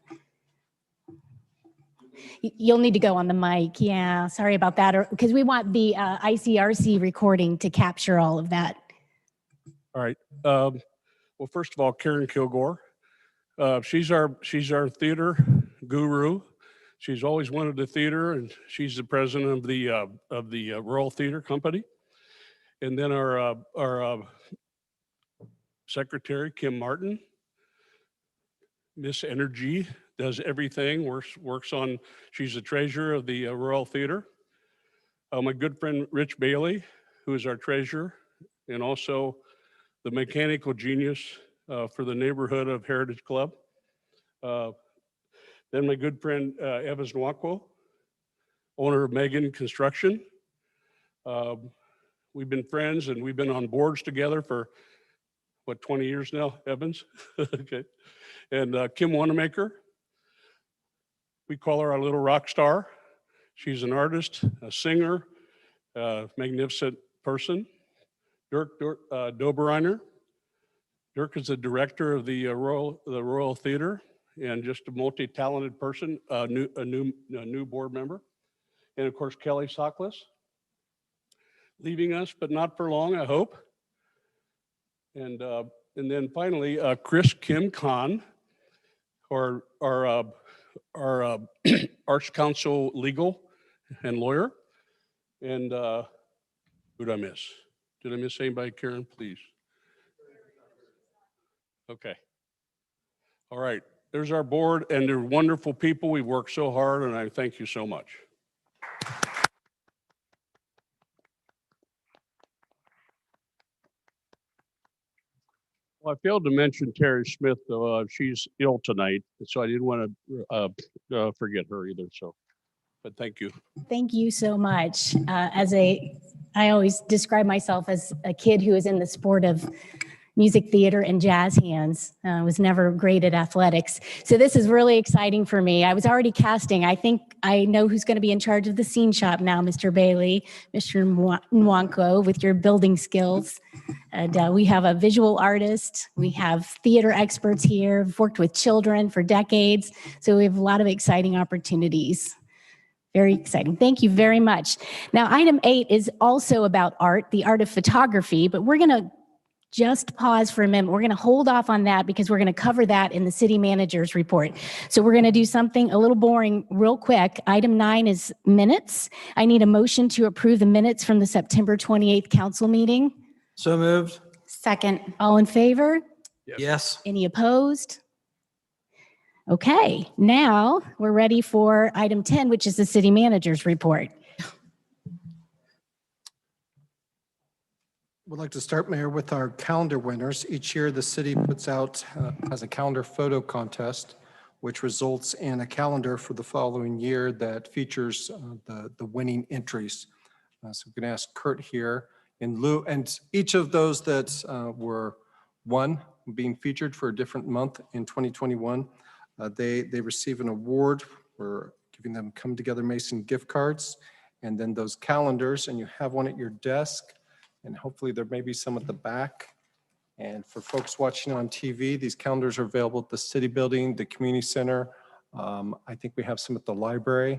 You'll need to go on the mic. Yeah, sorry about that, because we want the ICRC recording to capture all of that. All right. Well, first of all, Karen Kilgore. She's our theater guru. She's always wanted a theater, and she's the president of the Royal Theater Company. And then our secretary, Kim Martin, Miss Energy, does everything. Works on. She's the treasurer of the Royal Theater. My good friend Rich Bailey, who is our treasurer, and also the mechanical genius for the neighborhood of Heritage Club. Then my good friend Evans Nwakwo, owner of Megan Construction. We've been friends, and we've been on boards together for, 20 years now, Evans? Okay. And Kim Wanamaker, we call her our little rock star. She's an artist, a singer, magnificent person. Dirk Doberreiner. Dirk is the director of the Royal Theater, and just a multi-talented person, a new board member. And of course, Kelly Soklas, leaving us, but not for long, I hope. And then finally, Chris Kim Khan, our Arts Council legal and lawyer. And who did I miss? Did I miss anybody, Karen, please? Okay. All right. There's our board, and they're wonderful people. We've worked so hard, and I thank you so much. Well, I failed to mention Terry Smith, though. She's ill tonight, so I didn't want to forget her either. So, but thank you. Thank you so much. I always describe myself as a kid who is in the sport of music, theater, and jazz hands. Was never great at athletics. So this is really exciting for me. I was already casting. I think I know who's going to be in charge of the scene shop now, Mr. Bailey, Mr. Nwanko, with your building skills. And we have a visual artist. We have theater experts here. We've worked with children for decades. So we have a lot of exciting opportunities. Very exciting. Thank you very much. Now, item 8 is also about art, the art of photography, but we're going to just pause for a minute. We're going to hold off on that because we're going to cover that in the city manager's report. So we're going to do something a little boring real quick. Item 9 is minutes. I need a motion to approve the minutes from the September 28th council meeting. So moved. Second. All in favor? Yes. Any opposed? Okay, now we're ready for item 10, which is the city manager's report. Would like to start, Mayor, with our calendar winners. Each year, the city puts out as a calendar photo contest, which results in a calendar for the following year that features the winning entries. So we can ask Kurt here in lieu, and each of those that were won being featured for a different month in 2021, they receive an award. We're giving them Come Together Mason gift cards, and then those calendars, and you have one at your desk, and hopefully there may be some at the back. And for folks watching on TV, these calendars are available at the city building, the community center. I think we have some at the library.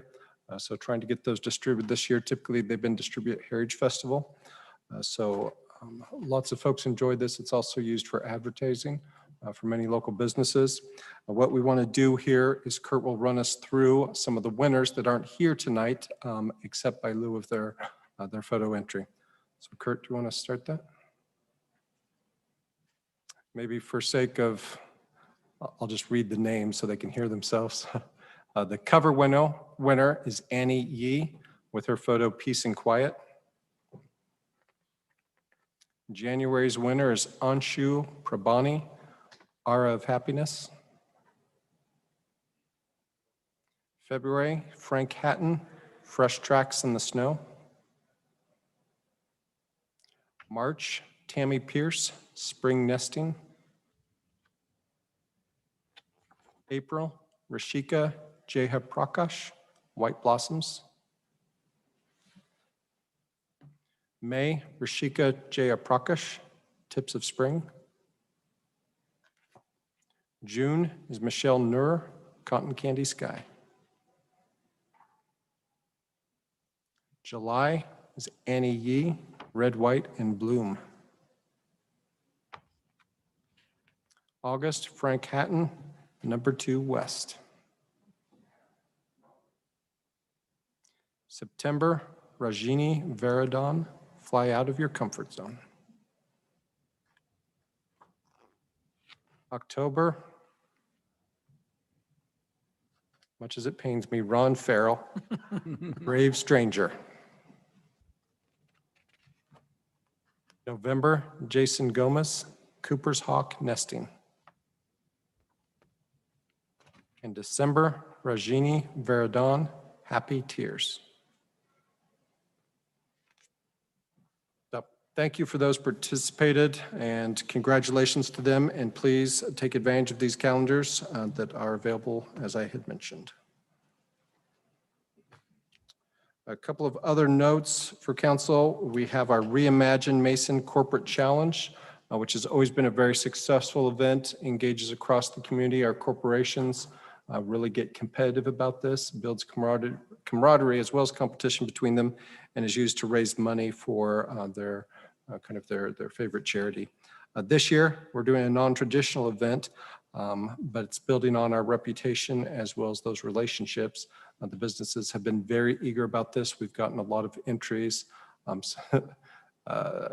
So trying to get those distributed this year. Typically they've been distributed at Heritage Festival. Lots of folks enjoyed this. It's also used for advertising for many local businesses. What we want to do here is Kurt will run us through some of the winners that aren't here tonight, except by lieu of their photo entry. So Kurt, do you want to start that? Maybe for sake of, I'll just read the names so they can hear themselves. The cover winner is Annie Yee with her photo Peace and Quiet. January's winner is Anshu Prabhani, Aura of Happiness. February, Frank Hatton, Fresh Tracks in the Snow. March, Tammy Pierce, Spring Nesting. April, Rashika Jeha Prakash, White Blossoms. May, Rashika Jeha Prakash, Tips of Spring. June is Michelle Nur, Cotton Candy Sky. July is Annie Yee, Red, White, and Bloom. August, Frank Hatton, Number 2 West. September, Rajini Varadon, Fly Out of Your Comfort Zone. October, much as it pains me, Ron Farrell, Brave Stranger. November, Jason Gomez, Cooper's Hawk Nesting. In December, Rajini Varadon, Happy Tears. So, thank you for those participated and congratulations to them, and please take advantage of these calendars that are available as I had mentioned. A couple of other notes for council. We have our Reimagine Mason Corporate Challenge, which has always been a very successful event, engages across the community. Our corporations really get competitive about this, builds camaraderie as well as competition between them, and is used to raise money for their favorite charity. This year, we're doing a non-traditional event, but it's building on our reputation as well as those relationships. The businesses have been very eager about this. We've gotten a lot of entries.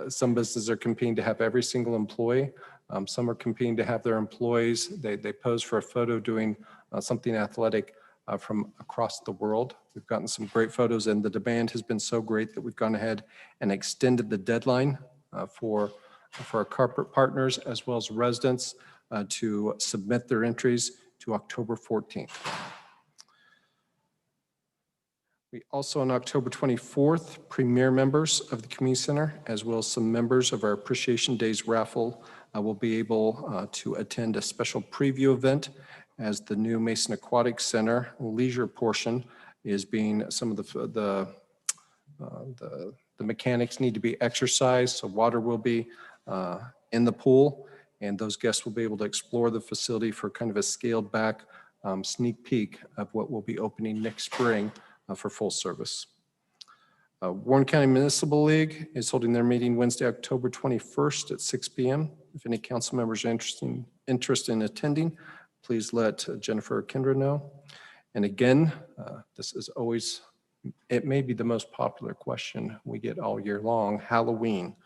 Some businesses are competing to have every single employee. Some are competing to have their employees. They pose for a photo doing something athletic from across the world. We've gotten some great photos, and the demand has been so great that we've gone ahead and extended the deadline for our corporate partners as well as residents to submit their entries to October 14th. We also, on October 24th, premier members of the Community Center, as well as some members of our Appreciation Days raffle, will be able to attend a special preview event as the new Mason Aquatic Center leisure portion is being, some of the mechanics need to be exercised, so water will be in the pool, and those guests will be able to explore the facility for kind of a scaled back sneak peek of what will be opening next spring for full service. Warren County Municipal League is holding their meeting Wednesday, October 21st at 6 p.m. If any council members are interested in attending, please let Jennifer or Kendra know. And again, this is always, it may be the most popular question we get all year long, Halloween.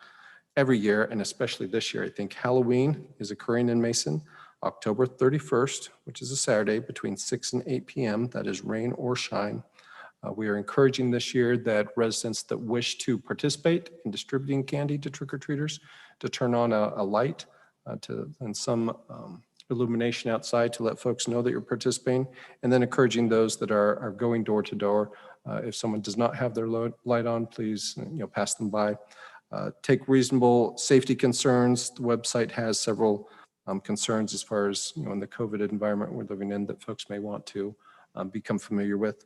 Every year, and especially this year, I think Halloween is occurring in Mason, October 31st, which is a Saturday between 6 and 8 p.m. That is rain or shine. We are encouraging this year that residents that wish to participate in distributing candy to trick-or-treaters to turn on a light and some illumination outside to let folks know that you're participating, and then encouraging those that are going door to door. If someone does not have their light on, please pass them by. Take reasonable safety concerns. The website has several concerns as far as in the COVID environment we're living in that folks may want to become familiar with.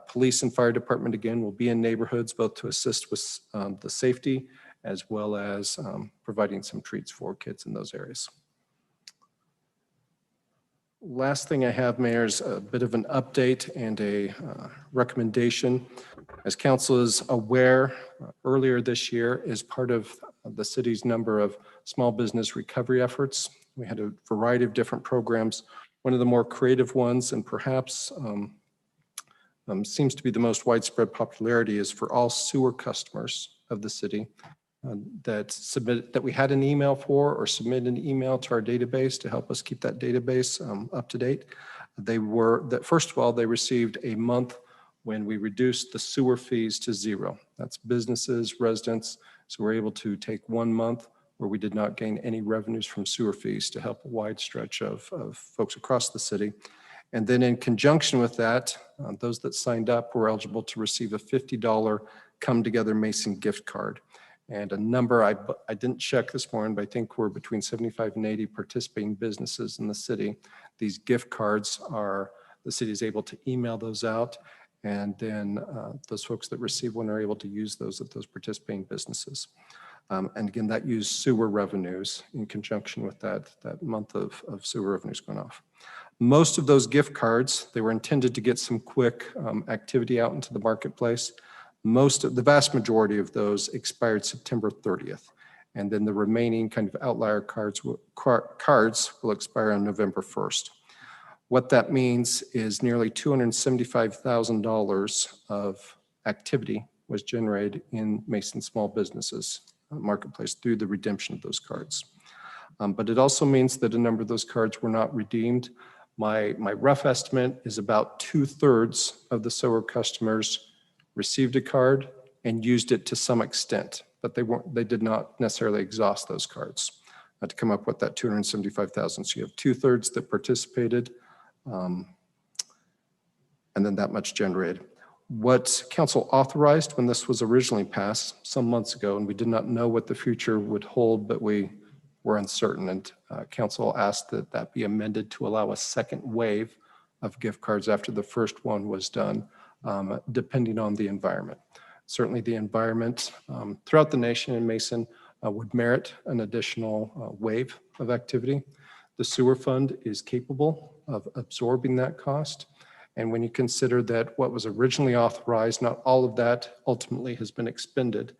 Police and fire department, again, will be in neighborhoods both to assist with the safety as well as providing some treats for kids in those areas. Last thing I have, Mayor, is a bit of an update and a recommendation. As council is aware, earlier this year, as part of the city's number of small business recovery efforts, we had a variety of different programs. One of the more creative ones, and perhaps seems to be the most widespread popularity, is for all sewer customers of the city that we had an email for or submit an email to our database to help us keep that database up to date. First of all, they received a month when we reduced the sewer fees to zero. That's businesses, residents. So we're able to take 1 month where we did not gain any revenues from sewer fees to help a wide stretch of folks across the city. And then in conjunction with that, those that signed up were eligible to receive a $50 Come Together Mason gift card. And a number, I didn't check this morning, but I think we're between 75 and 80 participating businesses in the city. These gift cards the city is able to email those out, and then those folks that receive one are able to use those at those participating businesses. And again, that used sewer revenues in conjunction with that month of sewer revenues going off. Most of those gift cards, they were intended to get some quick activity out into the marketplace. The vast majority of those expired September 30th. And then the remaining kind of outlier cards will expire on November 1st. What that means is nearly $275,000 of activity was generated in Mason small businesses marketplace through the redemption of those cards. But it also means that a number of those cards were not redeemed. My rough estimate is about 2/3 of the sewer customers received a card and used it to some extent, but they did not necessarily exhaust those cards to come up with that 275,000. So you have 2/3 that participated, and then that much generated. What council authorized when this was originally passed some months ago, and we did not know what the future would hold, but we were uncertain, and council asked that that be amended to allow a second wave of gift cards after the first one was done, depending on the environment. Certainly the environment throughout the nation in Mason would merit an additional wave of activity. The sewer fund is capable of absorbing that cost. And when you consider that what was originally authorized, not all of that ultimately has been expended,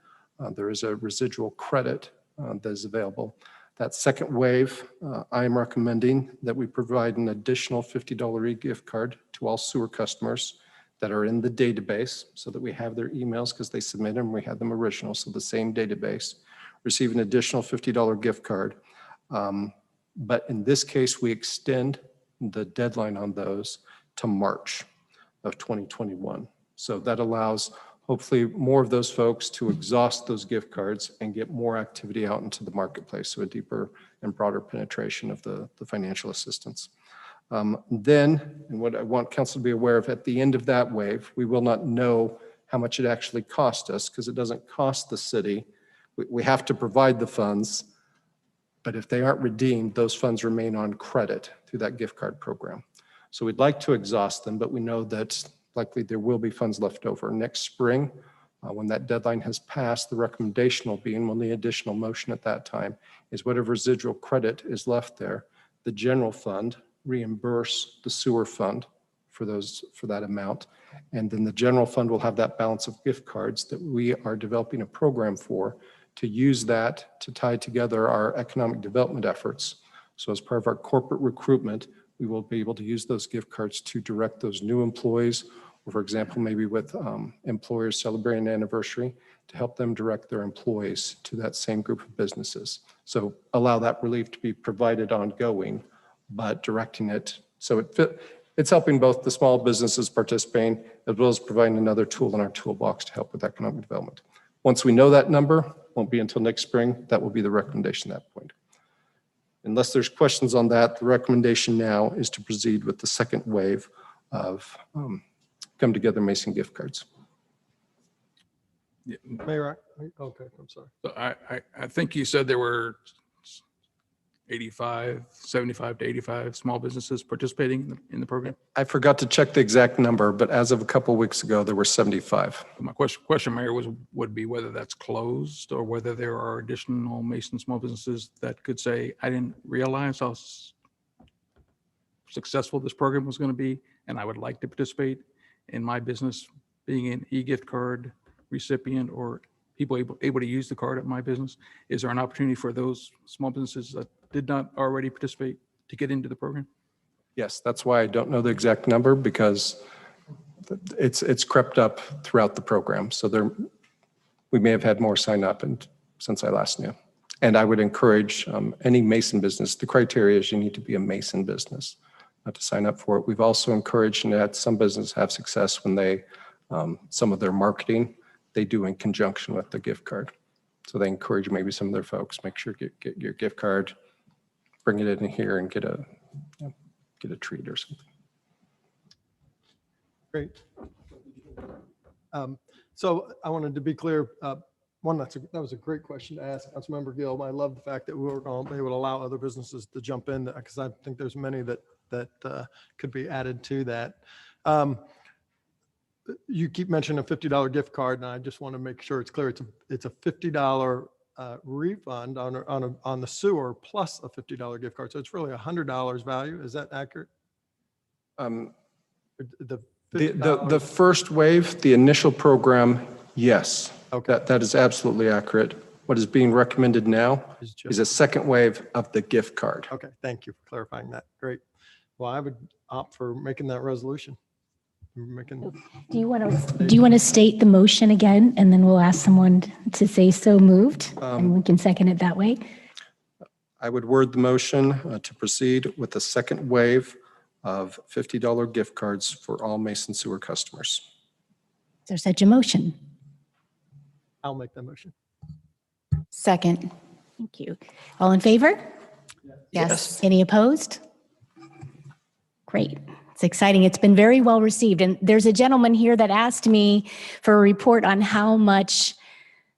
there is a residual credit that is available. That second wave, I am recommending that we provide an additional $50 e-gift card to all sewer customers that are in the database so that we have their emails because they submit them, we had them original, so the same database, receive an additional $50 gift card. But in this case, we extend the deadline on those to March of 2021. So that allows hopefully more of those folks to exhaust those gift cards and get more activity out into the marketplace, so a deeper and broader penetration of the financial assistance. Then, and what I want council to be aware of, at the end of that wave, we will not know how much it actually cost us because it doesn't cost the city. We have to provide the funds, but if they aren't redeemed, those funds remain on credit through that gift card program. So we'd like to exhaust them, but we know that likely there will be funds left over. Next spring, when that deadline has passed, the recommendation will be, and we'll need additional motion at that time, is whatever residual credit is left there, the general fund reimburse the sewer fund for that amount. And then the general fund will have that balance of gift cards that we are developing a program for to use that to tie together our economic development efforts. So as part of our corporate recruitment, we will be able to use those gift cards to direct those new employees, or for example, maybe with employers celebrating an anniversary, to help them direct their employees to that same group of businesses. So allow that relief to be provided ongoing, but directing it so it's helping both the small businesses participating as well as providing another tool in our toolbox to help with economic development. Once we know that number, won't be until next spring, that will be the recommendation at that point. Unless there's questions on that, the recommendation now is to proceed with the second wave of Come Together Mason gift cards. Mayor, okay, I'm sorry. So I think you said there were 75 to 85 small businesses participating in the program. I forgot to check the exact number, but as of a couple of weeks ago, there were 75. My question, Mayor, would be whether that's closed or whether there are additional Mason small businesses that could say, I didn't realize how successful this program was going to be, and I would like to participate in my business being an e-gift card recipient or people able to use the card at my business. Is there an opportunity for those small businesses that did not already participate to get into the program? Yes, that's why I don't know the exact number, because it's crept up throughout the program. So we may have had more sign up since I last knew. And I would encourage any Mason business, the criteria is you need to be a Mason business to sign up for it. We've also encouraged and had some businesses have success when they, some of their marketing, they do in conjunction with the gift card. So they encourage maybe some of their folks, make sure get your gift card, bring it in here and get a treat or something. Great. So I wanted to be clear. One, that was a great question to ask Councilmember Gill. I love the fact that we were going to be able to allow other businesses to jump in, because I think there's many that could be added to that. You keep mentioning a $50 gift card, and I just want to make sure it's clear. It's a $50 refund on the sewer plus a $50 gift card. So it's really $100 value. Is that accurate? The first wave, the initial program, yes. Okay. That is absolutely accurate. What is being recommended now is a second wave of the gift card. Okay, thank you for clarifying that. Great. Well, I would opt for making that resolution. Do you want to state the motion again, and then we'll ask someone to say so moved, and we can second it that way? I would word the motion to proceed with the second wave of $50 gift cards for all Mason Sewer customers. Is there such a motion? I'll make that motion. Second. Thank you. All in favor? Yes. Any opposed? Great. It's exciting. It's been very well received. And there's a gentleman here that asked me for a report on how much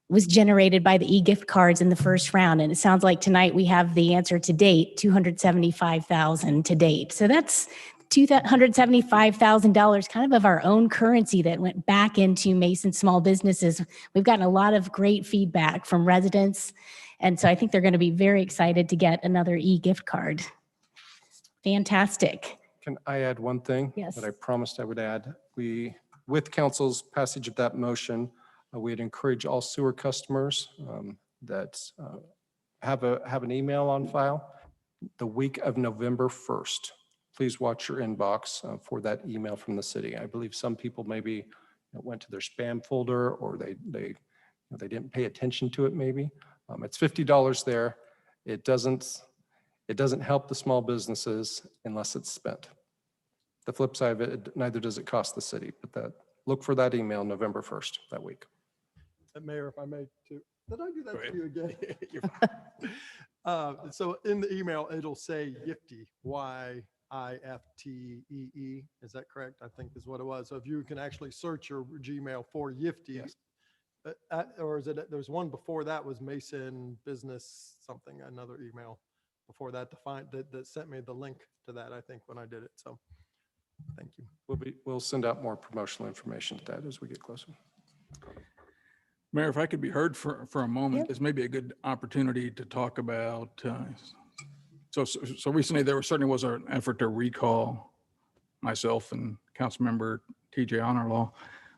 was generated by the e-gift cards in the first round. And it sounds like tonight we have the answer to date, $275,000 to date. So that's $275,000 kind of our own currency that went back into Mason small businesses. We've gotten a lot of great feedback from residents. And so I think they're going to be very excited to get another e-gift card. Fantastic. Can I add one thing? Yes. That I promised I would add? With council's passage of that motion, we'd encourage all sewer customers that have an email on file the week of November 1st. Please watch your inbox for that email from the city. I believe some people maybe went to their spam folder, or they didn't pay attention to it maybe. It's $50 there. It doesn't help the small businesses unless it's spent. The flip side of it, neither does it cost the city, but look for that email November 1st that week. Mayor, if I may too. Did I do that to you again? So in the email, it'll say Yifty. Why YIFTEE. Is that correct? I think is what it was. So if you can actually search your Gmail for Yifty, Yes. or is it, there's one before that was Mason Business something, another email before that to find, that sent me the link to that, I think, when I did it. So thank you. We'll send out more promotional information to that as we get closer. Mayor, if I could be heard for a moment, this may be a good opportunity to talk about, so recently there certainly was an effort to recall myself and Councilmember TJ Honorlaw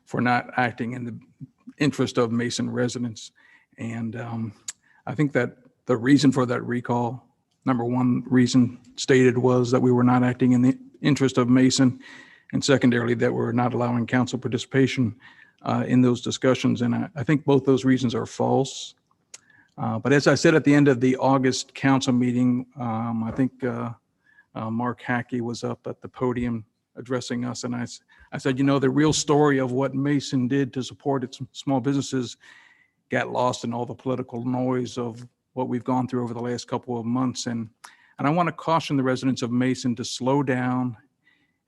for not acting in the interest of Mason residents. And I think that the reason for that recall, number one reason stated, was that we were not acting in the interest of Mason, and secondarily that we're not allowing council participation in those discussions. And I think both those reasons are false. But as I said at the end of the August council meeting, I think Mark Hackey was up at the podium addressing us, and I said, you know, the real story of what Mason did to support its small businesses got lost in all the political noise of what we've gone through over the last couple of months. And I want to caution the residents of Mason to slow down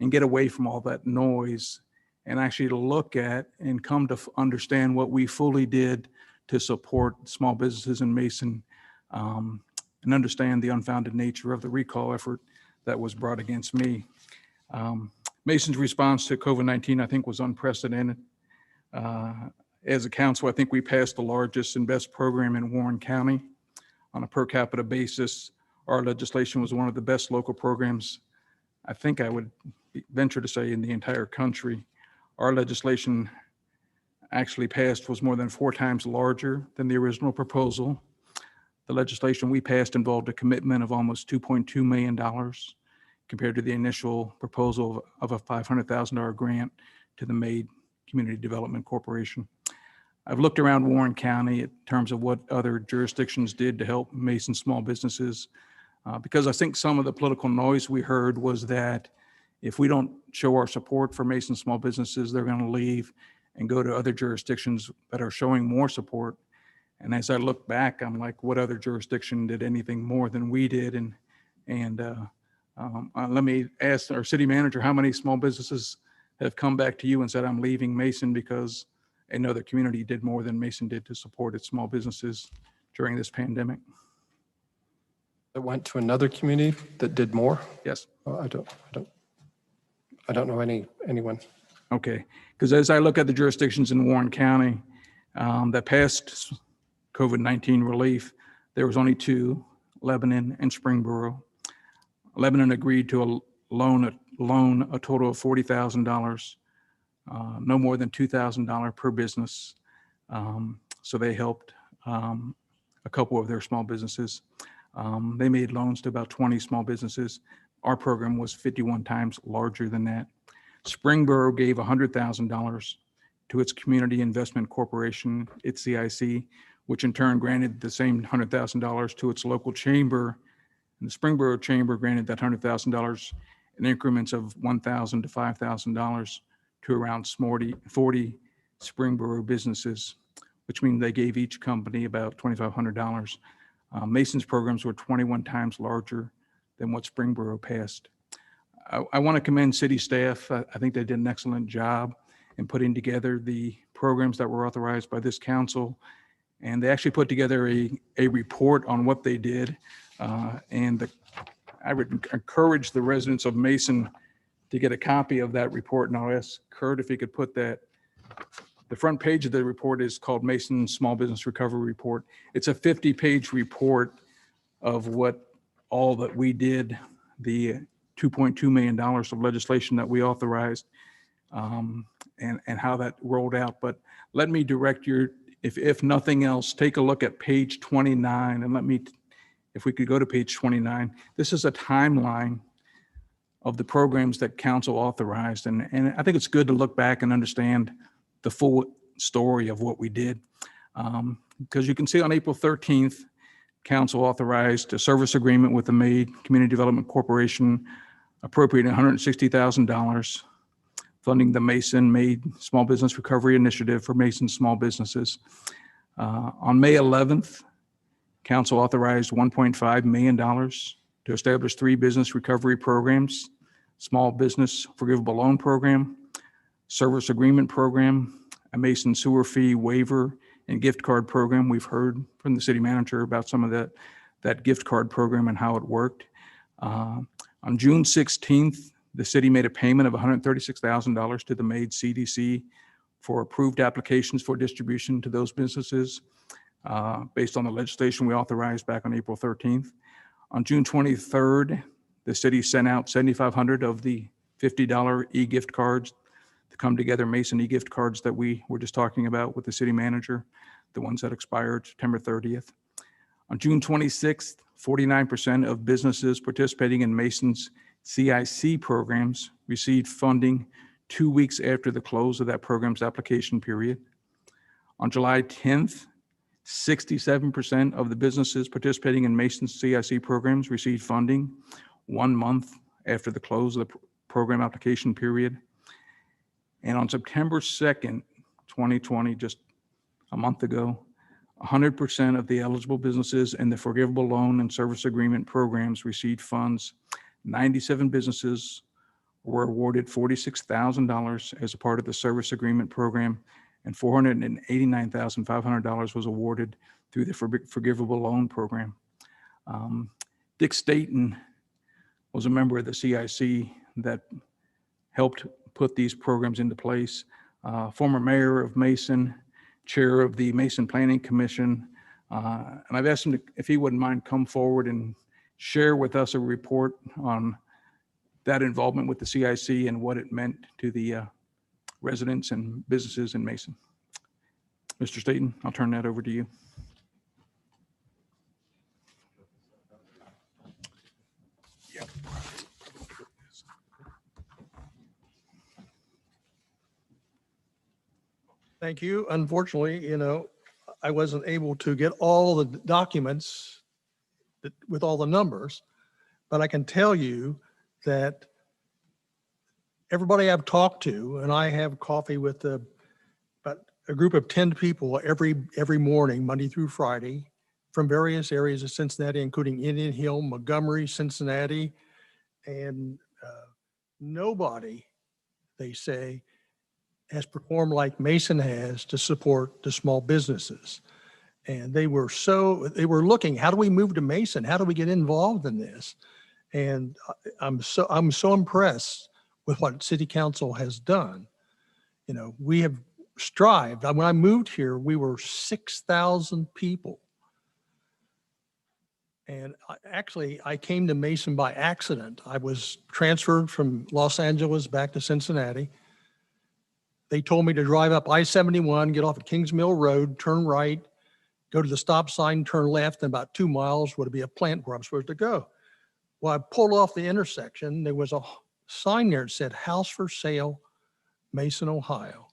and get away from all that noise and actually to look at and come to understand what we fully did to support small businesses in Mason, and understand the unfounded nature of the recall effort that was brought against me. Mason's response to COVID-19, I think, was unprecedented. As a council, I think we passed the largest and best program in Warren County. On a per capita basis, our legislation was one of the best local programs, I think I would venture to say, in the entire country. Our legislation actually passed was more than 4 times larger than the original proposal. The legislation we passed involved a commitment of almost $2.2 million compared to the initial proposal of a $500,000 grant to the Maid Community Development Corporation. I've looked around Warren County in terms of what other jurisdictions did to help Mason small businesses, because I think some of the political noise we heard was that if we don't show our support for Mason small businesses, they're going to leave and go to other jurisdictions that are showing more support. And as I look back, I'm like, what other jurisdiction did anything more than we did? And let me ask our city manager, how many small businesses have come back to you and said, I'm leaving Mason because another community did more than Mason did to support its small businesses during this pandemic? That went to another community that did more? Yes. Oh, I don't know anyone. Okay, because as I look at the jurisdictions in Warren County that passed COVID-19 relief, there was only 2, Lebanon and Springboro. Lebanon agreed to loan a total of $40,000, no more than $2,000 per business. So they helped a couple of their small businesses. They made loans to about 20 small businesses. Our program was 51 times larger than that. Springboro gave $100,000 to its Community Investment Corporation, its CIC, which in turn granted the same $100,000 to its local chamber. And the Springboro Chamber granted that $100,000 in increments of $1,000 to $5,000 to around 40 Springboro businesses, which means they gave each company about $2,500. Mason's programs were 21 times larger than what Springboro passed. I want to commend city staff. I think they did an excellent job in putting together the programs that were authorized by this council. And they actually put together a report on what they did. I would encourage the residents of Mason to get a copy of that report. And I'll ask Kurt if he could put that. The front page of the report is called Mason Small Business Recovery Report. It's a 50-page report of what all that we did, the $2.2 million of legislation that we authorized, and how that rolled out. But let me direct your, if nothing else, take a look at page 29, and if we could go to page 29. This is a timeline of the programs that council authorized. And I think it's good to look back and understand the full story of what we did. Because you can see on April 13th, council authorized a service agreement with the Maid Community Development Corporation, appropriating $160,000, funding the Mason Maid Small Business Recovery Initiative for Mason small businesses. On May 11th, council authorized $1.5 million to establish 3 business recovery programs Small Business Forgivable Loan Program, Service Agreement Program, a Mason Sewer Fee Waiver and Gift Card Program. We've heard from the city manager about some of that gift card program and how it worked. On June 16th, the city made a payment of $136,000 to the MAID CDC for approved applications for distribution to those businesses based on the legislation we authorized back on April 13th. On June 23rd, the city sent out 7,500 of the $50 e-gift cards to come together, Mason e-gift cards that we were just talking about with the city manager, the ones that expired September 30th. On June 26th, 49% of businesses participating in Mason's CIC programs received funding 2 weeks after the close of that program's application period. On July 10th, 67% of the businesses participating in Mason's CIC programs received funding 1 month after the close of the program application period. And on September 2nd, 2020, just a month ago, 100% of the eligible businesses in the forgivable loan and service agreement programs received funds. 97 businesses were awarded $46,000 as a part of the service agreement program, and $489,500 was awarded through the forgivable loan program. Dick Staten was a member of the CIC that helped put these programs into place. Former mayor of Mason, chair of the Mason Planning Commission, and I've asked him if he wouldn't mind come forward and share with us a report on that involvement with the CIC and what it meant to the residents and businesses in Mason. Mr. Staten, I'll turn that over to you. Thank you. Unfortunately, I wasn't able to get all the documents with all the numbers, but I can tell you that everybody I've talked to, and I have coffee with about a group of 10 people every morning, Monday through Friday, from various areas of Cincinnati, including Indian Hill, Montgomery, Cincinnati, and nobody, they say, has performed like Mason has to support the small businesses. And they were looking, how do we move to Mason? How do we get involved in this? And I'm so impressed with what City Council has done. We have strived. When I moved here, we were 6,000 people. And I came to Mason by accident. I was transferred from Los Angeles back to Cincinnati. They told me to drive up I-71, get off at Kings Mill Road, turn right, go to the stop sign, turn left, and about 2 miles would be a plant where I'm supposed to go. Well, I pulled off the intersection. There was a sign there that said, "House for Sale, Mason, Ohio."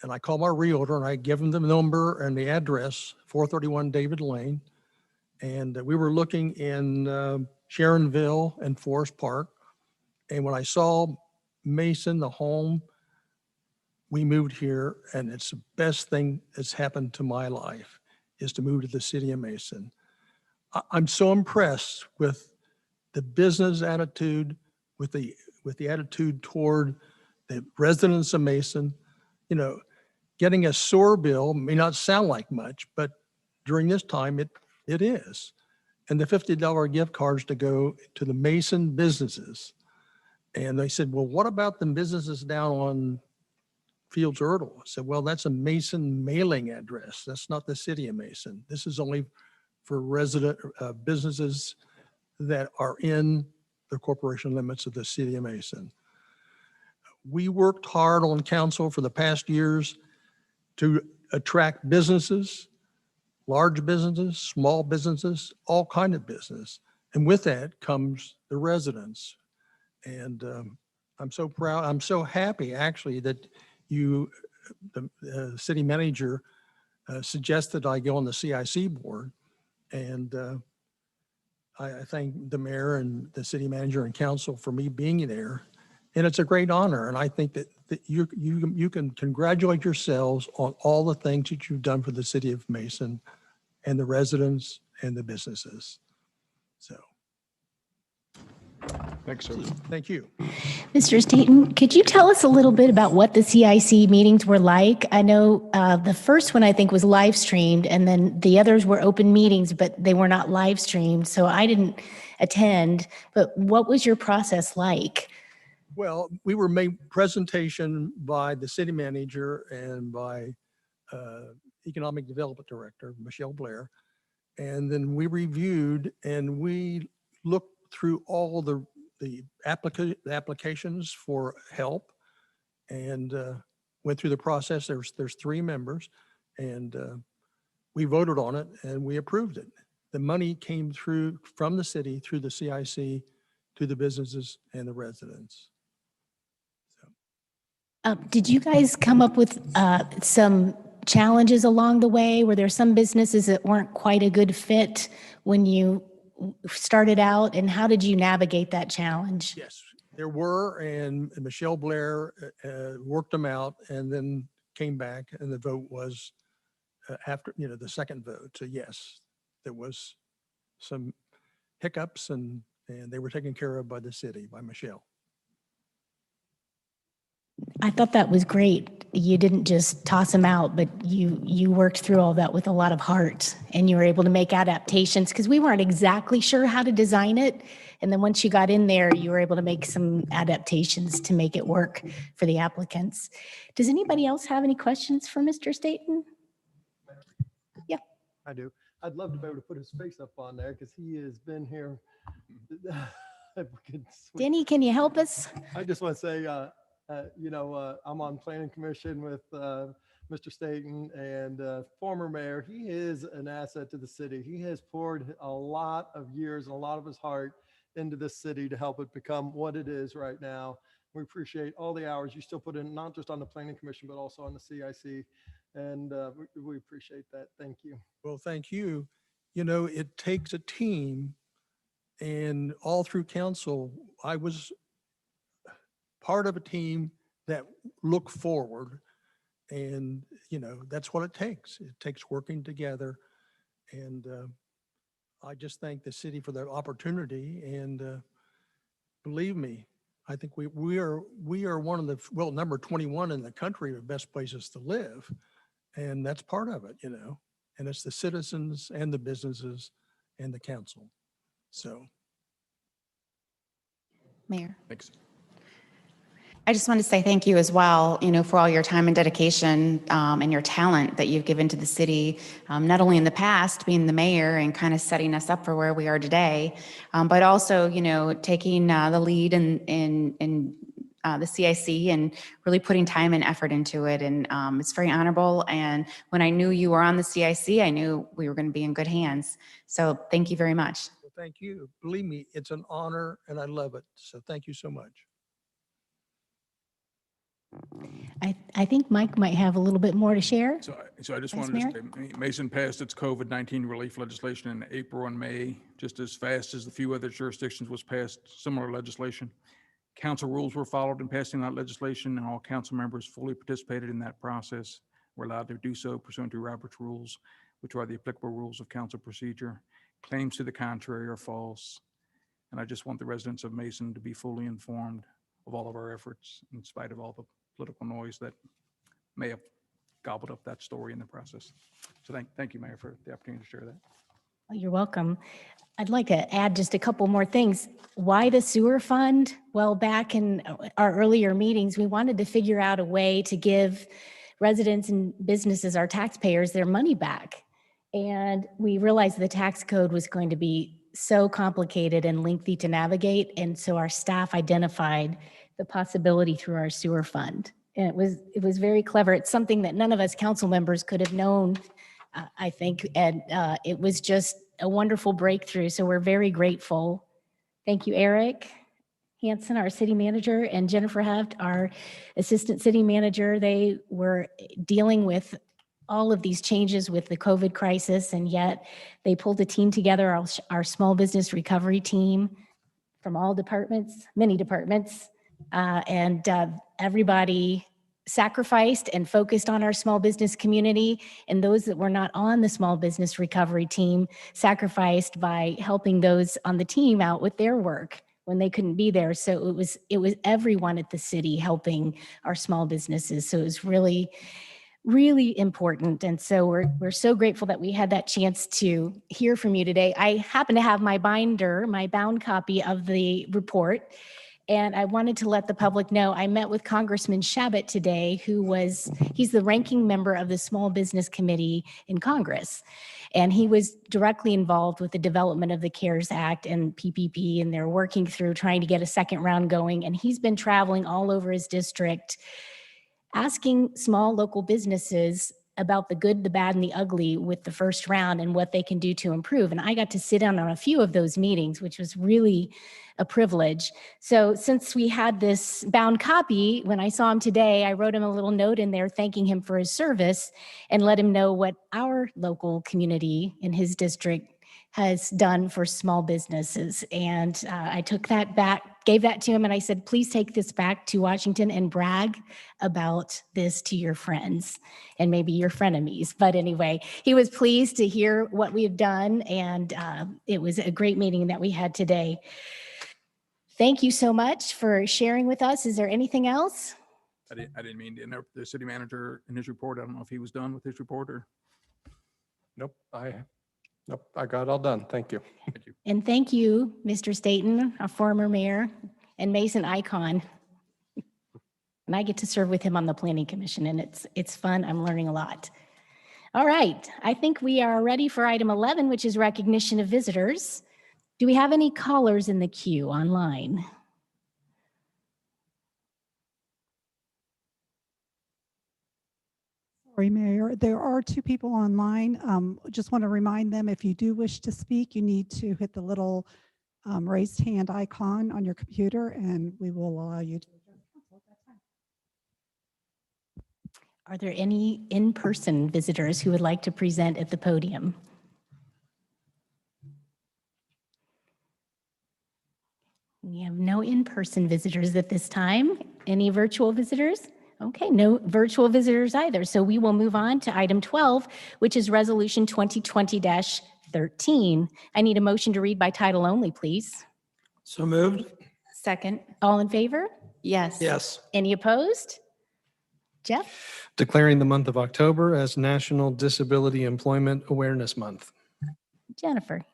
And I called my realtor and I gave him the number and the address, 431 David Lane. And we were looking in Sharonville and Forest Park. And when I saw Mason, the home, we moved here, and it's the best thing that's happened to my life is to move to the city of Mason. I'm so impressed with the business attitude, with the attitude toward the residents of Mason. Getting a sewer bill may not sound like much, but during this time, it is. And the $50 gift cards to go to the Mason businesses. And they said, well, what about the businesses down on Fields Erdel? I said, well, that's a Mason mailing address. That's not the city of Mason. This is only for resident businesses that are in the corporation limits of the city of Mason. We worked hard on council for the past years to attract businesses, large businesses, small businesses, all kind of business. And with that comes the residents. And I'm so proud, I'm so happy actually that the city manager suggested I go on the CIC board. And I thank the mayor and the city manager and council for me being there. And it's a great honor. And I think that you can congratulate yourselves on all the things that you've done for the city of Mason and the residents and the businesses. So. Thanks, sir. Thank you. Mr. Staton, could you tell us a little bit about what the CIC meetings were like? I know the first one I think was live streamed, and then the others were open meetings, but they were not live streamed, so I didn't attend. But what was your process like? Well, we were made presentation by the city manager and by Economic Development Director, Michelle Blair. And then we reviewed and we looked through all the applications for help and went through the process. There's 3 members and we voted on it and we approved it. The money came through from the city, through the CIC, to the businesses and the residents. Did you guys come up with some challenges along the way? Were there some businesses that weren't quite a good fit when you started out, and how did you navigate that challenge? Yes, there were, and Michelle Blair worked them out and then came back and the vote was after, the second vote. So yes, there was some hiccups and they were taken care of by the city, by Michelle. I thought that was great. You didn't just toss them out, but you worked through all that with a lot of heart and you were able to make adaptations because we weren't exactly sure how to design it. And then once you got in there, you were able to make some adaptations to make it work for the applicants. Does anybody else have any questions for Mr. Staton? Yeah. I do. I'd love to be able to put his face up on there because he has been here. Denny, can you help us? I just want to say, I'm on planning commission with Mr. Staton and former mayor. He is an asset to the city. He has poured a lot of years and a lot of his heart into this city to help it become what it is right now. We appreciate all the hours you still put in, not just on the planning commission, but also on the CIC. And we appreciate that. Thank you. Well, thank you. It takes a team, and all through council, I was part of a team that look forward, and that's what it takes. It takes working together, and I just thank the city for that opportunity. And believe me, I think we are one of the number 21 in the country of best places to live, and that's part of it, And it's the citizens and the businesses and the council. So, Mayor. Thanks. I just want to say thank you as well, for all your time and dedication and your talent that you've given to the city, not only in the past, being the mayor and kind of setting us up for where we are today, but also, taking the lead in the CIC and really putting time and effort into it. And it's very honorable. And when I knew you were on the CIC, I knew we were going to be in good hands. So thank you very much. well, thank you. Believe me, it's an honor and I love it. So thank you so much. I think Mike might have a little bit more to share. So I just Vice wanted to say, Mason passed its COVID-19 relief legislation in April and May, just as fast as the few other jurisdictions was passed similar legislation. Council rules were followed in passing that legislation, and all council members fully participated in that process. We're allowed to do so pursuant to Robert's rules, which are the applicable rules of council procedure. Claims to the contrary are false. And I just want the residents of Mason to be fully informed of all of our efforts in spite of all the political noise that may have gobbled up that story in the process. So thank you, Mayor, for the opportunity to share that. You're welcome. I'd like to add just a couple more things. Why the sewer fund? Well, back in our earlier meetings, we wanted to figure out a way to give residents and businesses, our taxpayers, their money back. And we realized the tax code was going to be so complicated and lengthy to navigate. And so our staff identified the possibility through our sewer fund. And it was very clever. It's something that none of us council members could have known, I think. And it was just a wonderful breakthrough. So we're very grateful. Thank you, Eric Hansen, our city manager, and Jennifer Heft, our assistant city manager. They were dealing with all of these changes with the COVID crisis, and yet they pulled a team together, our small business recovery team from all departments, many departments, and everybody sacrificed and focused on our small business community, and those that were not on the small business recovery team sacrificed by helping those on the team out with their work. when they couldn't be there. So it was everyone at the city helping our small businesses. So it was really, really important. And so we're so grateful that we had that chance to hear from you today. I happen to have my binder, my bound copy of the report. And I wanted to let the public know, I met with Congressman Shabbat today, he's the ranking member of the Small Business Committee in Congress. And he was directly involved with the development of the CARES Act and PPP, and they're working through trying to get a second round going. And he's been traveling all over his district, asking small local businesses about the good, the bad, and the ugly with the first round and what they can do to improve. And I got to sit in on a few of those meetings, which was really a privilege. So since we had this bound copy, when I saw him today, I wrote him a little note in there thanking him for his service and let him know what our local community in his district has done for small businesses. And I took that back, gave that to him, and I said, please take this back to Washington and brag about this to your friends and maybe your frenemies. But anyway, he was pleased to hear what we have done, and it was a great meeting that we had today. Thank you so much for sharing with us. Is there anything else? I didn't mean to interrupt the city manager in his report. I don't know if he was done with his report or. Nope, I got it all done. Thank you. Thank you. And thank you, Mr. Staton, our former mayor, and Mason icon. And I get to serve with him on the Planning Commission, and it's fun. I'm learning a lot. All right, I think we are ready for item 11, which is recognition of visitors. Do we have any callers in the queue online? Sorry, Mayor. There are two people online. Just want to remind them, if you do wish to speak, you need to hit the little raised hand icon on your computer, and we will allow you to address council at that time. Are there any in-person visitors who would like to present at the podium? We have no in-person visitors at this time. Any virtual visitors? Okay, no virtual visitors either. So we will move on to item 12, which is resolution 2020-13. I need a motion to read by title only, please. So moved? Second. All in favor? Yes. Yes. Any opposed? Jeff? Declaring the month of October as National Disability Employment Awareness Month. Jennifer?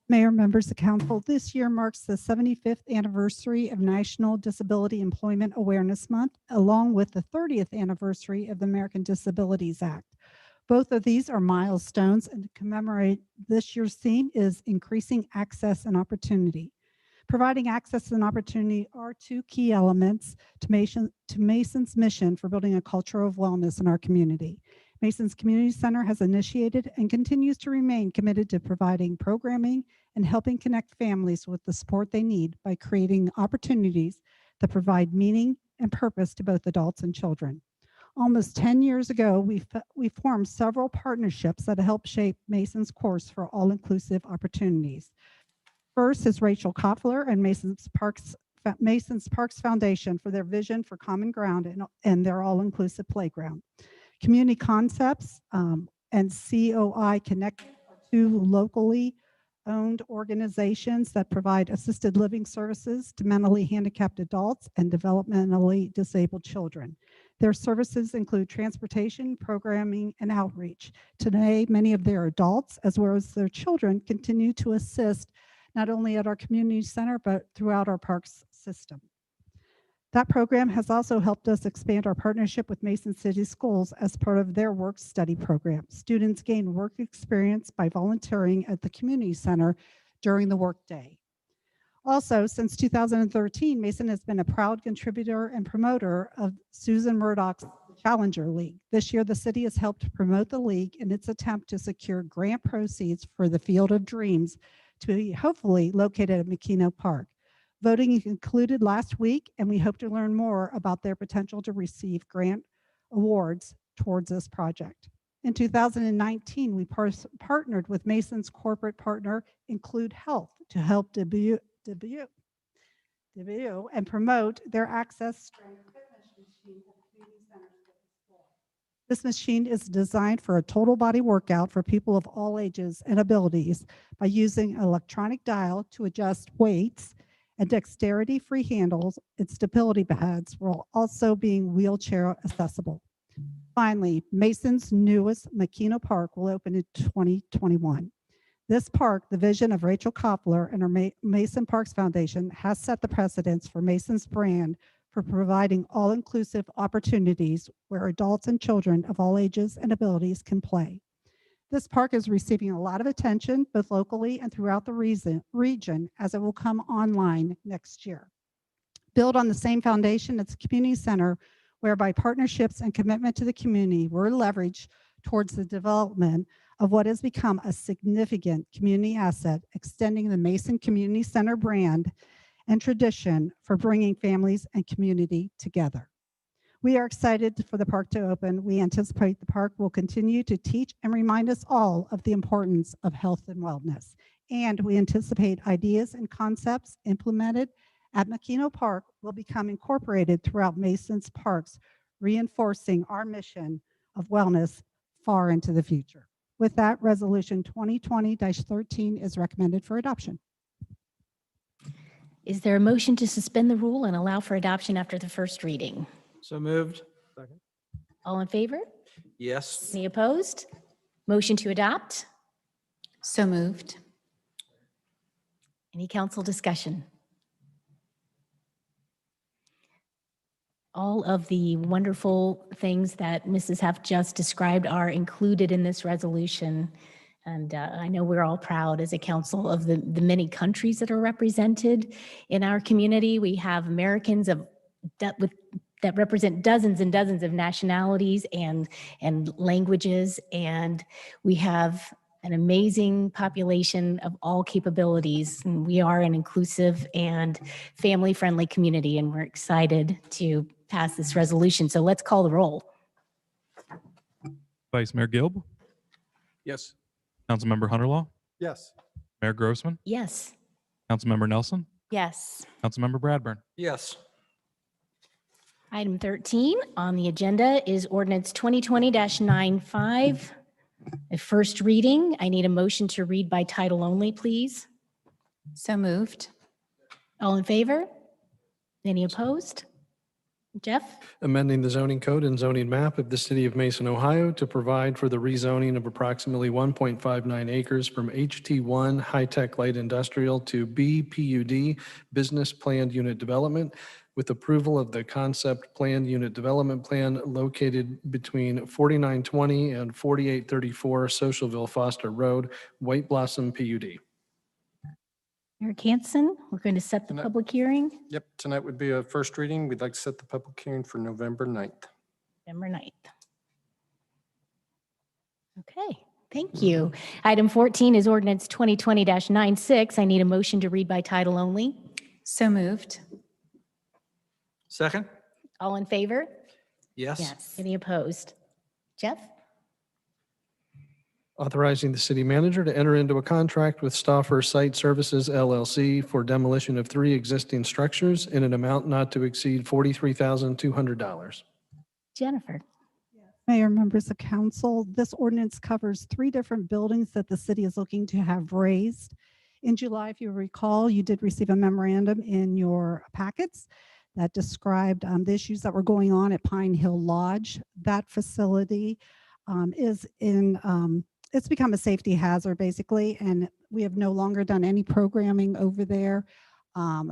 Mayor, members of council, this year marks the 75th anniversary of National Disability Employment Awareness Month, along with the 30th anniversary of the American Disabilities Act. Both of these are milestones, and to commemorate this year's theme is increasing access and opportunity. Providing access and opportunity are two key elements to Mason's mission for building a culture of wellness in our community. Mason's Community Center has initiated and continues to remain committed to providing programming and helping connect families with the support they need by creating opportunities that provide meaning and purpose to both adults and children. Almost 10 years ago, we formed several partnerships that help shape Mason's course for all-inclusive opportunities. First is Rachel Koffler and Mason's Parks Foundation for their vision for common ground and their all-inclusive playground. Community Concepts and COI Connect are two locally owned organizations that provide assisted living services to mentally handicapped adults and developmentally disabled children. Their services include transportation, programming, and outreach. Today, many of their adults, as well as their children, continue to assist not only at our community center, but throughout our parks system. That program has also helped us expand our partnership with Mason City Schools as part of their work study program. Students gain work experience by volunteering at the community center during the workday. Also, since 2013, Mason has been a proud contributor and promoter of Susan Murdoch's Challenger League. This year, the city has helped promote the league in its attempt to secure grant proceeds for the Field of Dreams to be hopefully located at McKeno Park. Voting concluded last week, and we hope to learn more about their potential to receive grant awards towards this project. In 2019, we partnered with Mason's corporate partner, Include Health, to help debut and promote their access strength fitness machine at the community center. This machine is designed for a total body workout for people of all ages and abilities by using an electronic dial to adjust weights and dexterity-free handles and stability pads while also being wheelchair accessible. Finally, Mason's newest Makino Park will open in 2021. This park, the vision of Rachel Koppler and her Mason Parks Foundation, has set the precedence for Mason's brand for providing all-inclusive opportunities where adults and children of all ages and abilities can play. This park is receiving a lot of attention, both locally and throughout the region, as it will come online next year. Built on the same foundation as the community center, whereby partnerships and commitment to the community were leveraged towards the development of what has become a significant community asset, extending the Mason Community Center brand and tradition for bringing families and community together. We are excited for the park to open. We anticipate the park will continue to teach and remind us all of the importance of health and wellness. And we anticipate ideas and concepts implemented at Makino Park will become incorporated throughout Mason's parks, reinforcing our mission of wellness far into the future. With that, Resolution 2020-13 is recommended for adoption. Is there a motion to suspend the rule and allow for adoption after the first reading? So moved. All in favor? Yes. Any opposed? Motion to adopt? So moved. Any council discussion? All of the wonderful things that Mrs. Huff just described are included in this resolution. And I know we're all proud as a council of the many countries that are represented in our community. We have Americans that represent dozens and dozens of nationalities and languages. And we have an amazing population of all capabilities. And we are an inclusive and family-friendly community, and we're excited to pass this resolution. So let's call the roll. Vice Mayor Gilb, Yes. Councilmember Hunter Law, Yes. Mayor Grossman, Yes. Councilmember Nelson, Yes. Councilmember Bradburn. Yes. Item 13 on the agenda is ordinance 2020-95. A first reading. I need a motion to read by title only, please. So moved. All in favor? Any opposed? Jeff? Amending the zoning code and zoning map of the city of Mason, Ohio to provide for the rezoning of approximately 1.59 acres from HT1 high-tech light industrial to BPUD business planned unit development with approval of the concept planned unit development plan located between 4920 and 4834 Socialville Foster Road, White Blossom PUD. Eric Hansen, we're going to set the No. public hearing, Yep, tonight would be a first reading. We'd like to set the public hearing for November 9th. November 9th. Okay, thank you. Item 14 is ordinance 2020-96. I need a motion to read by title only. So moved. Second? All in favor? Yes. Any opposed? Jeff? Authorizing the city manager to enter into a contract with Stauffer Site Services LLC for demolition of 3 existing structures in an amount not to exceed $43,200. Jennifer? Mayor, members of council, this ordinance covers 3 different buildings that the city is looking to have raised. In July, if you recall, you did receive a memorandum in your packets that described the issues that were going on at Pine Hill Lodge. That facility is in, it's become a safety hazard basically, and we have no longer done any programming over there.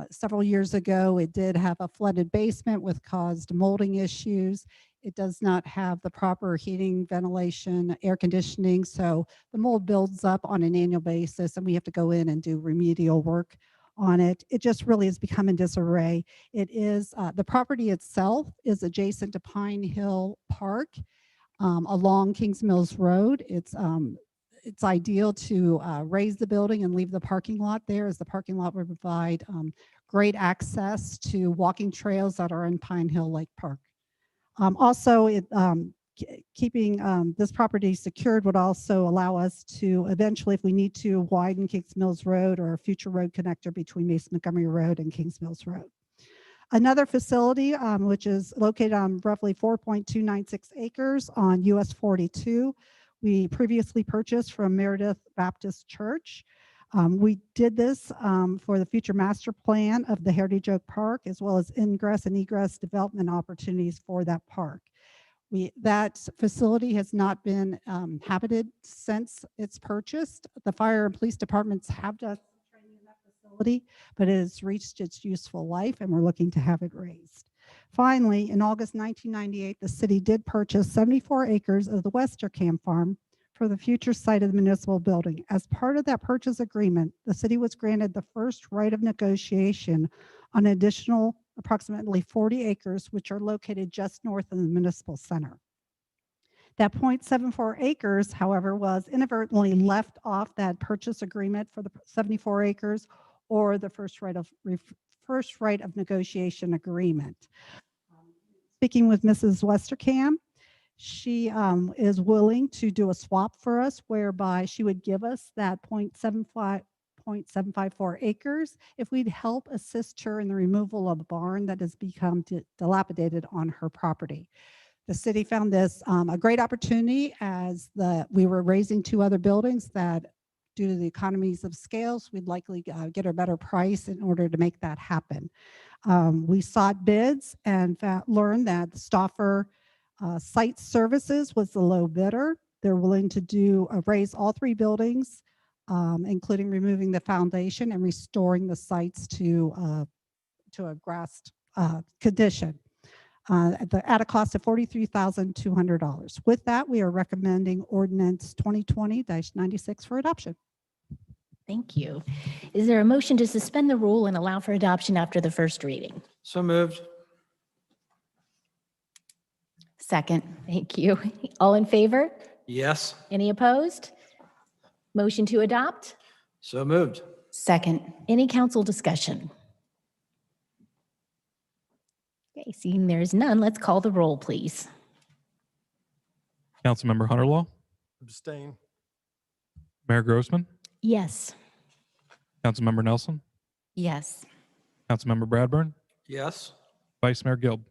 Several years ago, it did have a flooded basement with caused molding issues. It does not have the proper heating, ventilation, air conditioning. So the mold builds up on an annual basis and we have to go in and do remedial work on it. It just really has become in disarray. It is, the property itself is adjacent to Pine Hill Park along Kings Mills Road. It's ideal to raise the building and leave the parking lot there, as the parking lot will provide great access to walking trails that are in Pine Hill Lake Park. Also, keeping this property secured would also allow us to eventually, if we need to, widen Kings Mills Road or a future road connector between Mason Montgomery Road and Kings Mills Road. Another facility, which is located on roughly 4.296 acres on US 42, we previously purchased from Meredith Baptist Church. We did this for the future master plan of the Heritage Oak Park, as well as ingress and egress development opportunities for that park. That facility has not been habited since it's purchased. The fire and police departments have done training in that facility, but it has reached its useful life and we're looking to have it raised. Finally, in August 1998, the city did purchase 74 acres of the Westerkamp Farm for the future site of the municipal building. As part of that purchase agreement, the city was granted the first right of negotiation on an additional approximately 40 acres, which are located just north of the municipal center. That 0.74 acres, however, was inadvertently left off that purchase agreement for the 74 acres or the first right of negotiation agreement. Speaking with Mrs. Westerkamp, she is willing to do a swap for us whereby she would give us that 0.754 acres if we'd help assist her in the removal of a barn that has become dilapidated on her property. The city found this a great opportunity as we were raising 2 other buildings that due to the economies of scales, we'd likely get a better price in order to make that happen. We sought bids and learned that Stauffer Site Services was the low bidder. They're willing to raise all 3 buildings, including removing the foundation and restoring the sites to a grassed condition at a cost of $43,200. With that, we are recommending ordinance 2020-96 for adoption. Thank you. Is there a motion to suspend the rule and allow for adoption after the first reading? So moved. Second. Thank you. All in favor? Yes. Any opposed? Motion to adopt? So moved. Second. Any council discussion? Okay, seeing there's none, let's call the roll, please. Councilmember Hunterlaw, Abstain. Mayor Grossman, Yes. Councilmember Nelson, Yes. Councilmember Bradburn, Yes. Vice Mayor Gilb.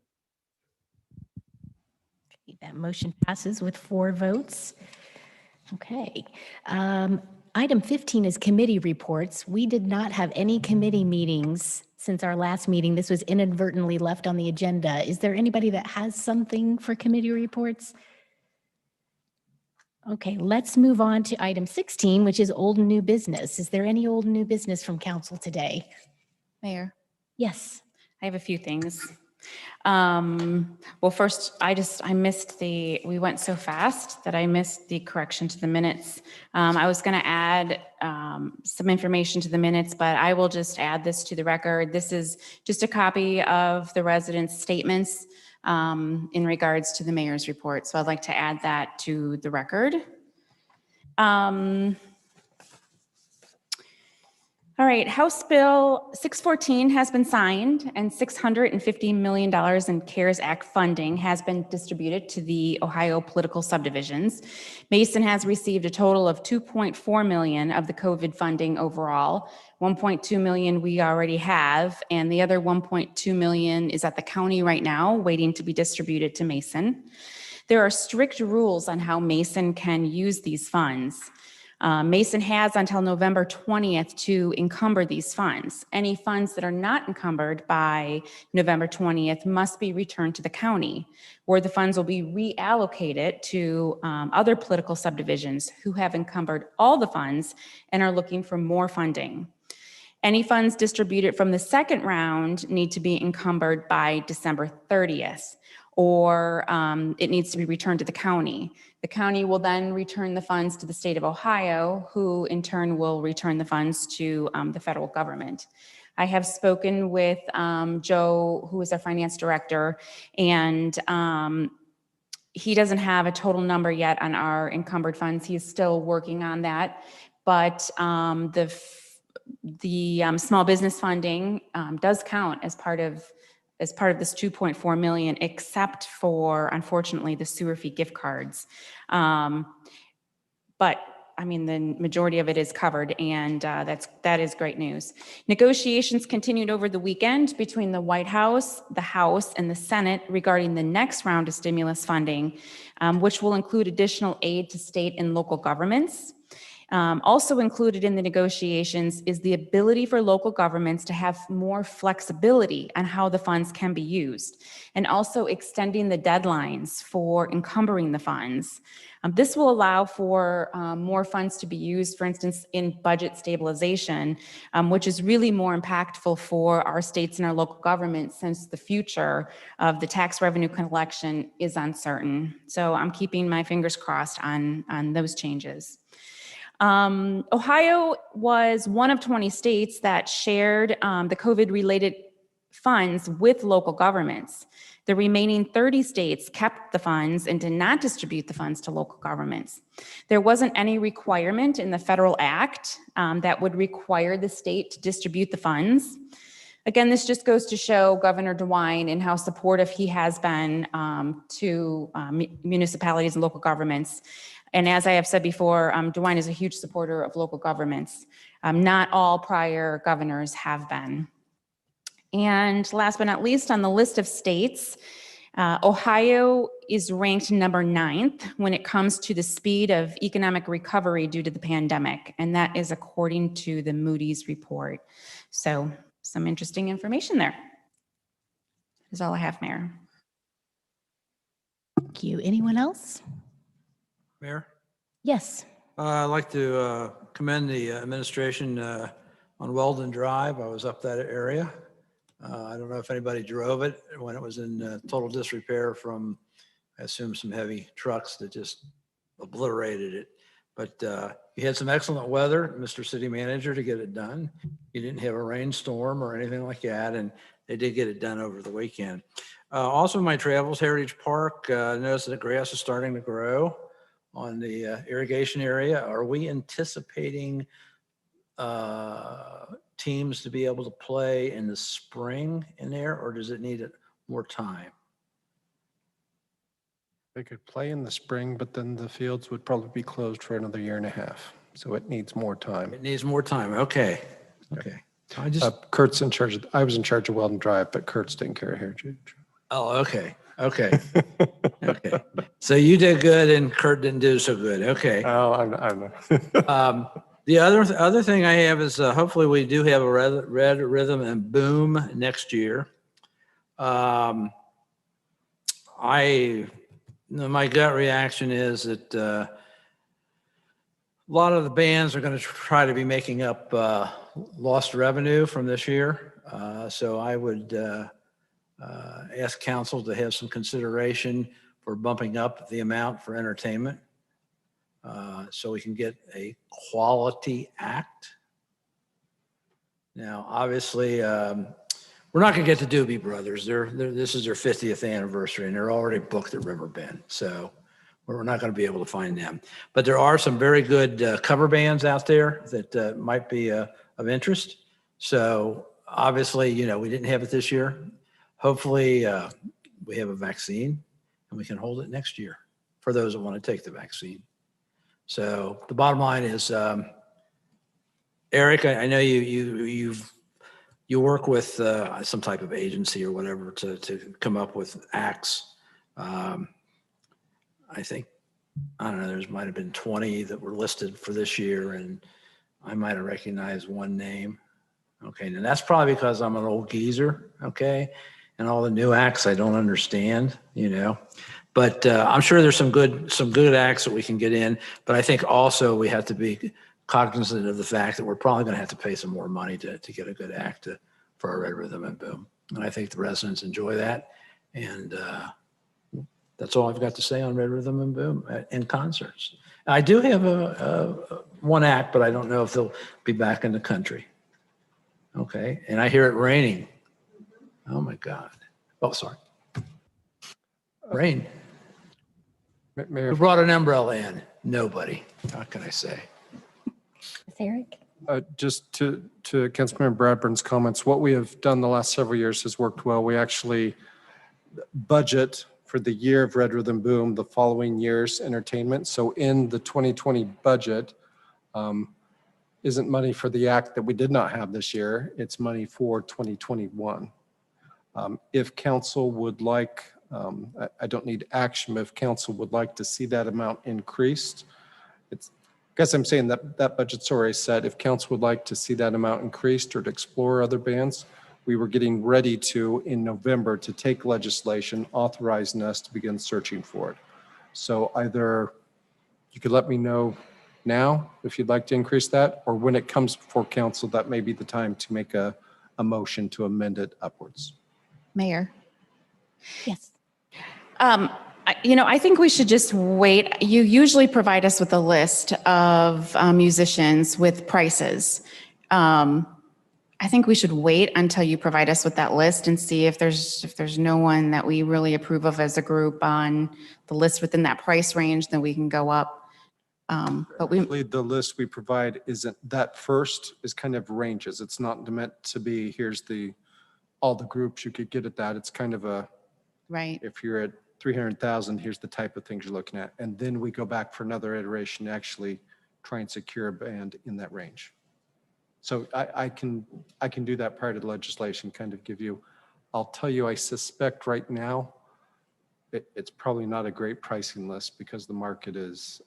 Okay, that motion passes with 4 votes. Okay. Item 15 is committee reports. We did not have any committee meetings since our last meeting. This was inadvertently left on the agenda. Is there anybody that has something for committee reports? Okay, let's move on to item 16, which is old and new business. Is there any old and new business from council today? Mayor, Yes. I have a few things. Well, first, I missed we went so fast that I missed the correction to the minutes. I was going to add some information to the minutes, but I will just add this to the record. This is just a copy of the residents' statements in regards to the mayor's report. So I'd like to add that to the record. All right, House Bill 614 has been signed and $650 million in CARES Act funding has been distributed to the Ohio political subdivisions. Mason has received a total of $2.4 million of the COVID funding overall. $1.2 million we already have, and the other $1.2 million is at the county right now, waiting to be distributed to Mason. There are strict rules on how Mason can use these funds. Mason has until November 20th to encumber these funds. Any funds that are not encumbered by November 20th must be returned to the county, where the funds will be reallocated to other political subdivisions who have encumbered all the funds and are looking for more funding. Any funds distributed from the second round need to be encumbered by December 30th, or it needs to be returned to the county. The county will then return the funds to the state of Ohio, who in turn will return the funds to the federal government. I have spoken with Joe, who is our finance director, and he doesn't have a total number yet on our encumbered funds. He's still working on that, but the small business funding does count as part of this $2.4 million, except for, unfortunately, the sewer fee gift cards. But I mean, the majority of it is covered, and that is great news. Negotiations continued over the weekend between the White House, the House, and the Senate regarding the next round of stimulus funding, which will include additional aid to state and local governments. Also included in the negotiations is the ability for local governments to have more flexibility on how the funds can be used, and also extending the deadlines for encumbering the funds. This will allow for more funds to be used, for instance, in budget stabilization, which is really more impactful for our states and our local governments, since the future of the tax revenue collection is uncertain. So I'm keeping my fingers crossed on those changes. Ohio was one of 20 states that shared the COVID-related funds with local governments. The remaining 30 states kept the funds and did not distribute the funds to local governments. There wasn't any requirement in the federal act that would require the state to distribute the funds. Again, this just goes to show Governor DeWine and how supportive he has been to municipalities and local governments. And as I have said before, DeWine is a huge supporter of local governments. Not all prior governors have been. And last but not least, on the list of states, Ohio is ranked number 9th when it comes to the speed of economic recovery due to the pandemic. And that is according to the Moody's report. So some interesting information there. That's all I have, Mayor. Thank you. Anyone else? Mayor? Yes. I'd like to commend the administration on Weldon Drive. I was up that area. I don't know if anybody drove it when it was in total disrepair from, I assume, some heavy trucks that just obliterated it. But you had some excellent weather, Mr. City Manager, to get it done. You didn't have a rainstorm or anything like that, and they did get it done over the weekend. Also, in my travels, Heritage Park, noticed that the grass is starting to grow on the irrigation area. Are we anticipating teams to be able to play in the spring in there, or does it need more time? They could play in the spring, but then the fields would probably be closed for another year and a half. So it needs more time. It needs more time. Okay. Okay. I just, Kurt's in charge of, I was in charge of Weldon Drive, but Kurt's taking care of Heritage. oh, okay. Okay. Okay. So you did good and Kurt didn't do so good. Okay. Oh, I'm The other thing I have is hopefully we do have a Red Rhythm and Boom next year. My gut reaction is that a lot of the bands are going to try to be making up lost revenue from this year. So I would ask council to have some consideration for bumping up the amount for entertainment. So we can get a quality act. Now, obviously, we're not going to get the Doobie Brothers. This is their 50th anniversary, and they're already booked at Riverbend. So we're not going to be able to find them. But there are some very good cover bands out there that might be of interest. So obviously, you know, we didn't have it this year. Hopefully, we have a vaccine, and we can hold it next year for those that want to take the vaccine. So the bottom line is, Eric, I know you work with some type of agency or whatever to come up with acts. I think, I don't know, there might have been 20 that were listed for this year, and I might have recognized one name. Okay, and that's probably because I'm an old geezer, okay? And all the new acts I don't understand, you know? But I'm sure there's some good acts that we can get in. But I think also we have to be cognizant of the fact that we're probably going to have to pay some more money to get a good act for our Red Rhythm and Boom. And I think the residents enjoy that. And that's all I've got to say on Red Rhythm and Boom in concerts. I do have one act, but I don't know if they'll be back in the country. Okay, and I hear it raining. Oh my God. Oh, sorry. Rain. Mayor, Who brought an umbrella in? Nobody. What can I say? Eric? just to Councilmember Bradburn's comments, what we have done the last several years has worked well. We actually budget for the year of Red Rhythm Boom the following year's entertainment. So in the 2020 budget isn't money for the act that we did not have this year. It's money for 2021. If council would like, I don't need action, but if council would like to see that amount increased, Guess I'm saying that that budget's already set. If council would like to see that amount increased or to explore other bands, we were getting ready to, in November, to take legislation authorizing us to begin searching for it. So either you could let me know now if you'd like to increase that, or when it comes before council, that may be the time to make a motion to amend it upwards. Mayor. Yes. I think we should just wait. You usually provide us with a list of musicians with prices. I think we should wait until you provide us with that list and see if there's no one that we really approve of as a group on the list within that price range, then we can go up. But The list we provide isn't, that first is kind of ranges. It's not meant to be, here's all the groups you could get at that. It's kind of a, right. if you're at 300,000, here's the type of things you're looking at. And then we go back for another iteration to actually try and secure a band in that range. So I can do that prior to the legislation, kind of give you, I'll tell you, I suspect right now, it's probably not a great pricing list because the market is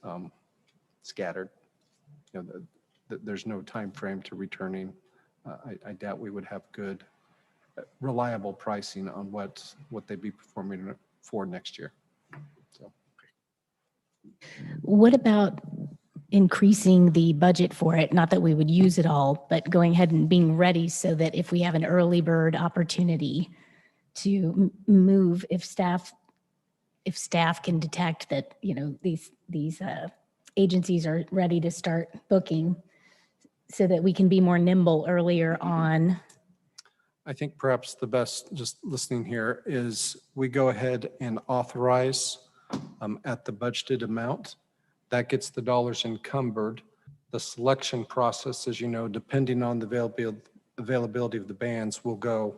scattered. There's no time frame to returning. I doubt we would have good, reliable pricing on what they'd be performing for next year. So. What about increasing the budget for it? Not that we would use it all, but going ahead and being ready so that if we have an early bird opportunity to move, if staff can detect that, these agencies are ready to start booking, so that we can be more nimble earlier on. I think perhaps the best, just listening here, is we go ahead and authorize at the budgeted amount. That gets the dollars encumbered. The selection process, as you know, depending on the availability of the bands, will go,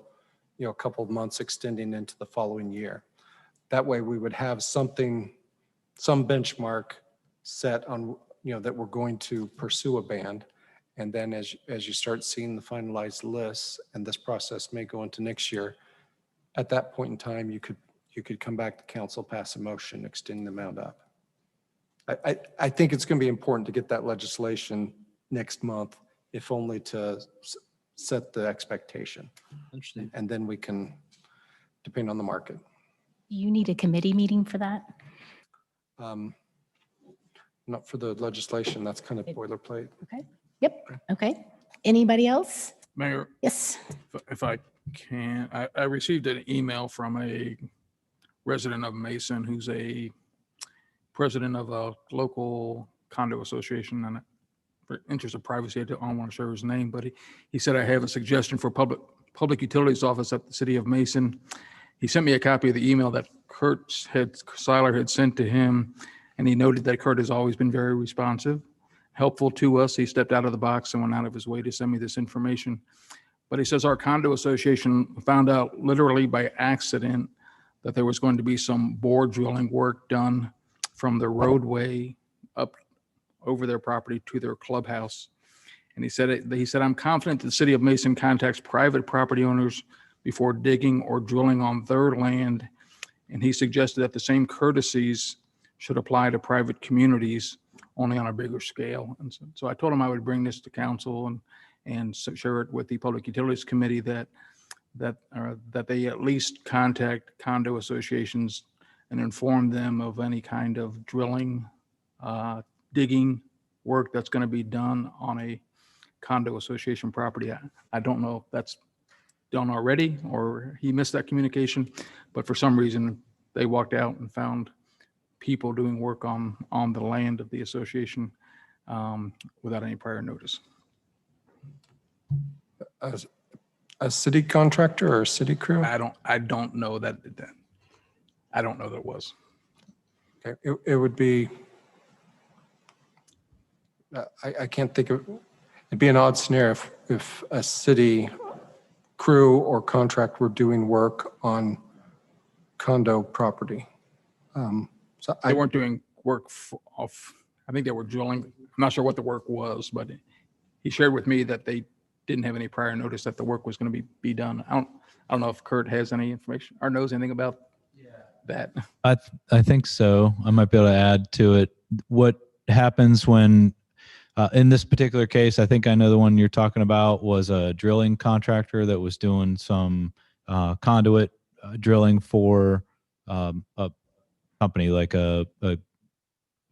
a couple of months extending into the following year. That way we would have some benchmark set on, that we're going to pursue a band. And then as you start seeing the finalized lists, and this process may go into next year, at that point in time, you could come back to council, pass a motion, extending the amount up. I think it's going to be important to get that legislation next month, if only to set the expectation. Interesting. And then we can, depend on the market. You need a committee meeting for that? Not for the legislation, that's kind of boilerplate. Okay. Yep. Okay. Anybody else? Mayor, Yes. if I can, I received an email from a resident of Mason who's a president of a local condo association, and for interest of privacy, I don't want to share his name, but he said, I have a suggestion for public utilities office at the city of Mason. He sent me a copy of the email that Seiler had sent to him, and he noted that Kurt has always been very responsive, helpful to us. He stepped out of the box and went out of his way to send me this information. But he says our condo association found out literally by accident that there was going to be some bore drilling work done from the roadway up over their property to their clubhouse. And he said, I'm confident the city of Mason contacts private property owners before digging or drilling on their land. And he suggested that the same courtesies should apply to private communities, only on a bigger scale. And so I told him I would bring this to council and share it with the Public Utilities Committee that they at least contact condo associations and inform them of any kind of drilling, digging work that's going to be done on a condo association property. I don't know if that's done already or he missed that communication, but for some reason they walked out and found people doing work on the land of the association without any prior notice. A city contractor or a city crew? I don't know that. I don't know that it was. Okay. It would be, I can't think of, it'd be an odd scenario if a city crew or contract were doing work on condo property. So They weren't doing work I think they were drilling. I'm not sure what the work was, but he shared with me that they didn't have any prior notice that the work was going to be done. I don't know if Kurt has any information or knows anything about that. I think so. I might be able to add to it. What happens when In this particular case, I think I know the one you're talking about was a drilling contractor that was doing some conduit drilling for a company like a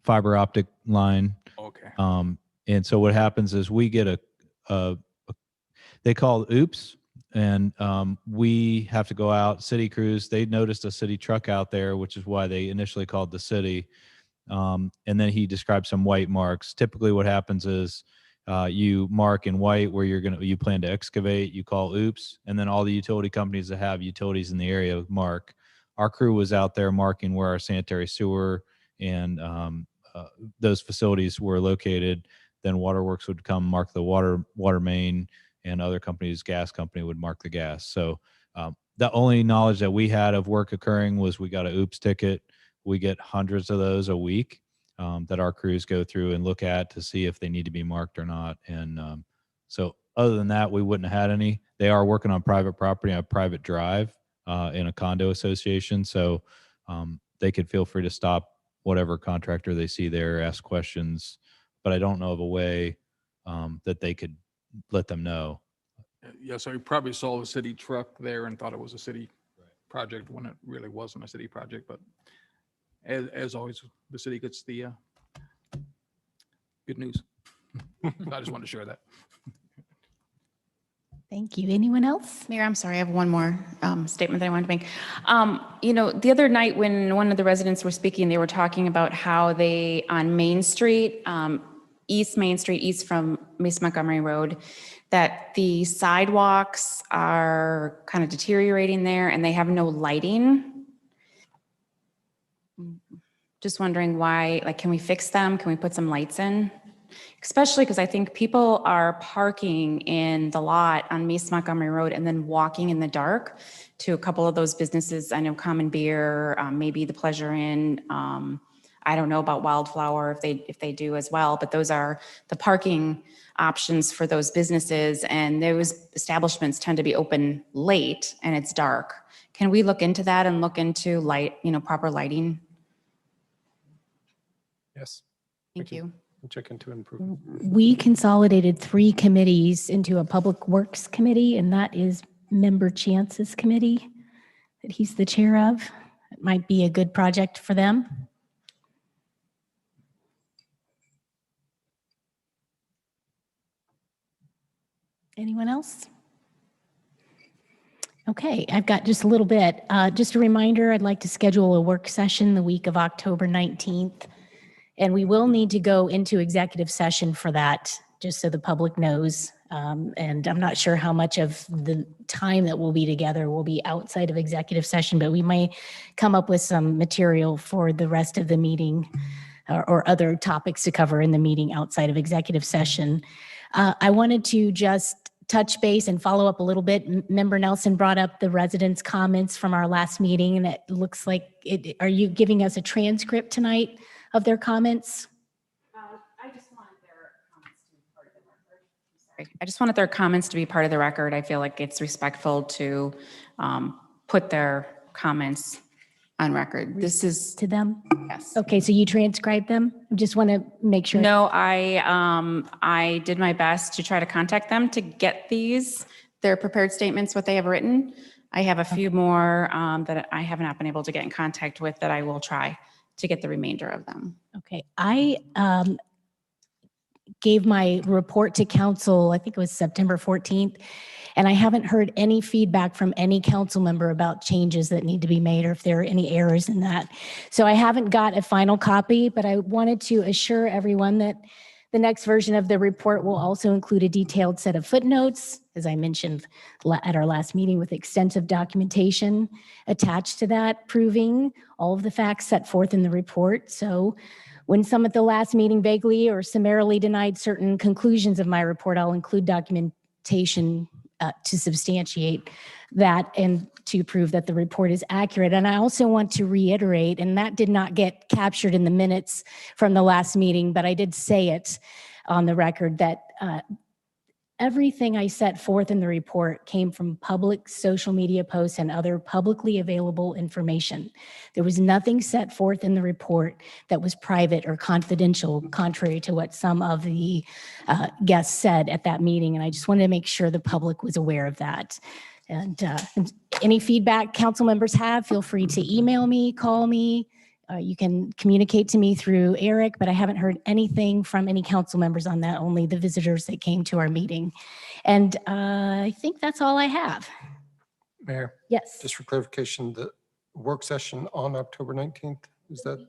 fiber optic line. Okay. And so what happens is we get they call oops, and we have to go out, city crews. They noticed a city truck out there, which is why they initially called the city. And then he described some white marks. Typically what happens is you mark in white where you plan to excavate, you call oops, and then all the utility companies that have utilities in the area mark. Our crew was out there marking where our sanitary sewer and those facilities were located. Then Waterworks would come mark the water main, and other companies, gas company, would mark the gas. So the only knowledge that we had of work occurring was we got a oops ticket. We get hundreds of those a week that our crews go through and look at to see if they need to be marked or not. And so other than that, we wouldn't have had any. They are working on private property on a private drive in a condo association. So they could feel free to stop whatever contractor they see there, ask questions, but I don't know of a way that they could let them know. Yeah, so you probably saw the city truck there and thought it was a city project when it really wasn't a city project. But as always, the city gets the good news. I just wanted to share that. Thank you. Anyone else? Mayor, I'm sorry, I have one more statement that I wanted to make. The other night when one of the residents were speaking, they were talking about how they, on Main Street, East Main Street, east from Mason Montgomery Road, that the sidewalks are kind of deteriorating there and they have no lighting. Just wondering why, can we fix them? Can we put some lights in? Especially because I think people are parking in the lot on Mason Montgomery Road and then walking in the dark to a couple of those businesses. I know Common Beer, maybe the Pleasure Inn. I don't know about Wildflower if they do as well, but those are the parking options for those businesses, and those establishments tend to be open late and it's dark. Can we look into that and look into proper lighting? Yes. Thank you. We'll check into improvement. We consolidated 3 committees into a Public Works Committee, and that is Member Chance's committee that he's the chair of. It might be a good project for them. Anyone else? Okay, I've got just a little bit. Just a reminder, I'd like to schedule a work session the week of October 19th. And we will need to go into executive session for that, just so the public knows. And I'm not sure how much of the time that we'll be together will be outside of executive session, but we may come up with some material for the rest of the meeting or other topics to cover in the meeting outside of executive session. I wanted to just touch base and follow up a little bit. Member Nelson brought up the residents' comments from our last meeting, and it looks like are you giving us a transcript tonight of their comments? I just wanted their comments to be part of the record. Sorry. I just wanted their comments to be part of the record. I feel like it's respectful to put their comments on record. This is To them? yes. Okay, so you transcribed them? I just want to make sure. No, I did my best to try to contact them to get their prepared statements, what they have written. I have a few more that I have not been able to get in contact with that I will try to get the remainder of them. Okay, I gave my report to council, I think it was September 14th, and I haven't heard any feedback from any council member about changes that need to be made or if there are any errors in that. So I haven't got a final copy, but I wanted to assure everyone that the next version of the report will also include a detailed set of footnotes, as I mentioned at our last meeting, with extensive documentation attached to that, proving all of the facts set forth in the report. So when some at the last meeting vaguely or summarily denied certain conclusions of my report, I'll include documentation to substantiate that and to prove that the report is accurate. And I also want to reiterate, and that did not get captured in the minutes from the last meeting, but I did say it on the record, that Everything I set forth in the report came from public social media posts and other publicly available information. There was nothing set forth in the report that was private or confidential, contrary to what some of the guests said at that meeting. And I just wanted to make sure the public was aware of that. And any feedback council members have, feel free to email me, call me. You can communicate to me through Eric, but I haven't heard anything from any council members on that, only the visitors that came to our meeting. And I think that's all I have. Mayor, Yes. just for clarification, the work session on October 19th, is that?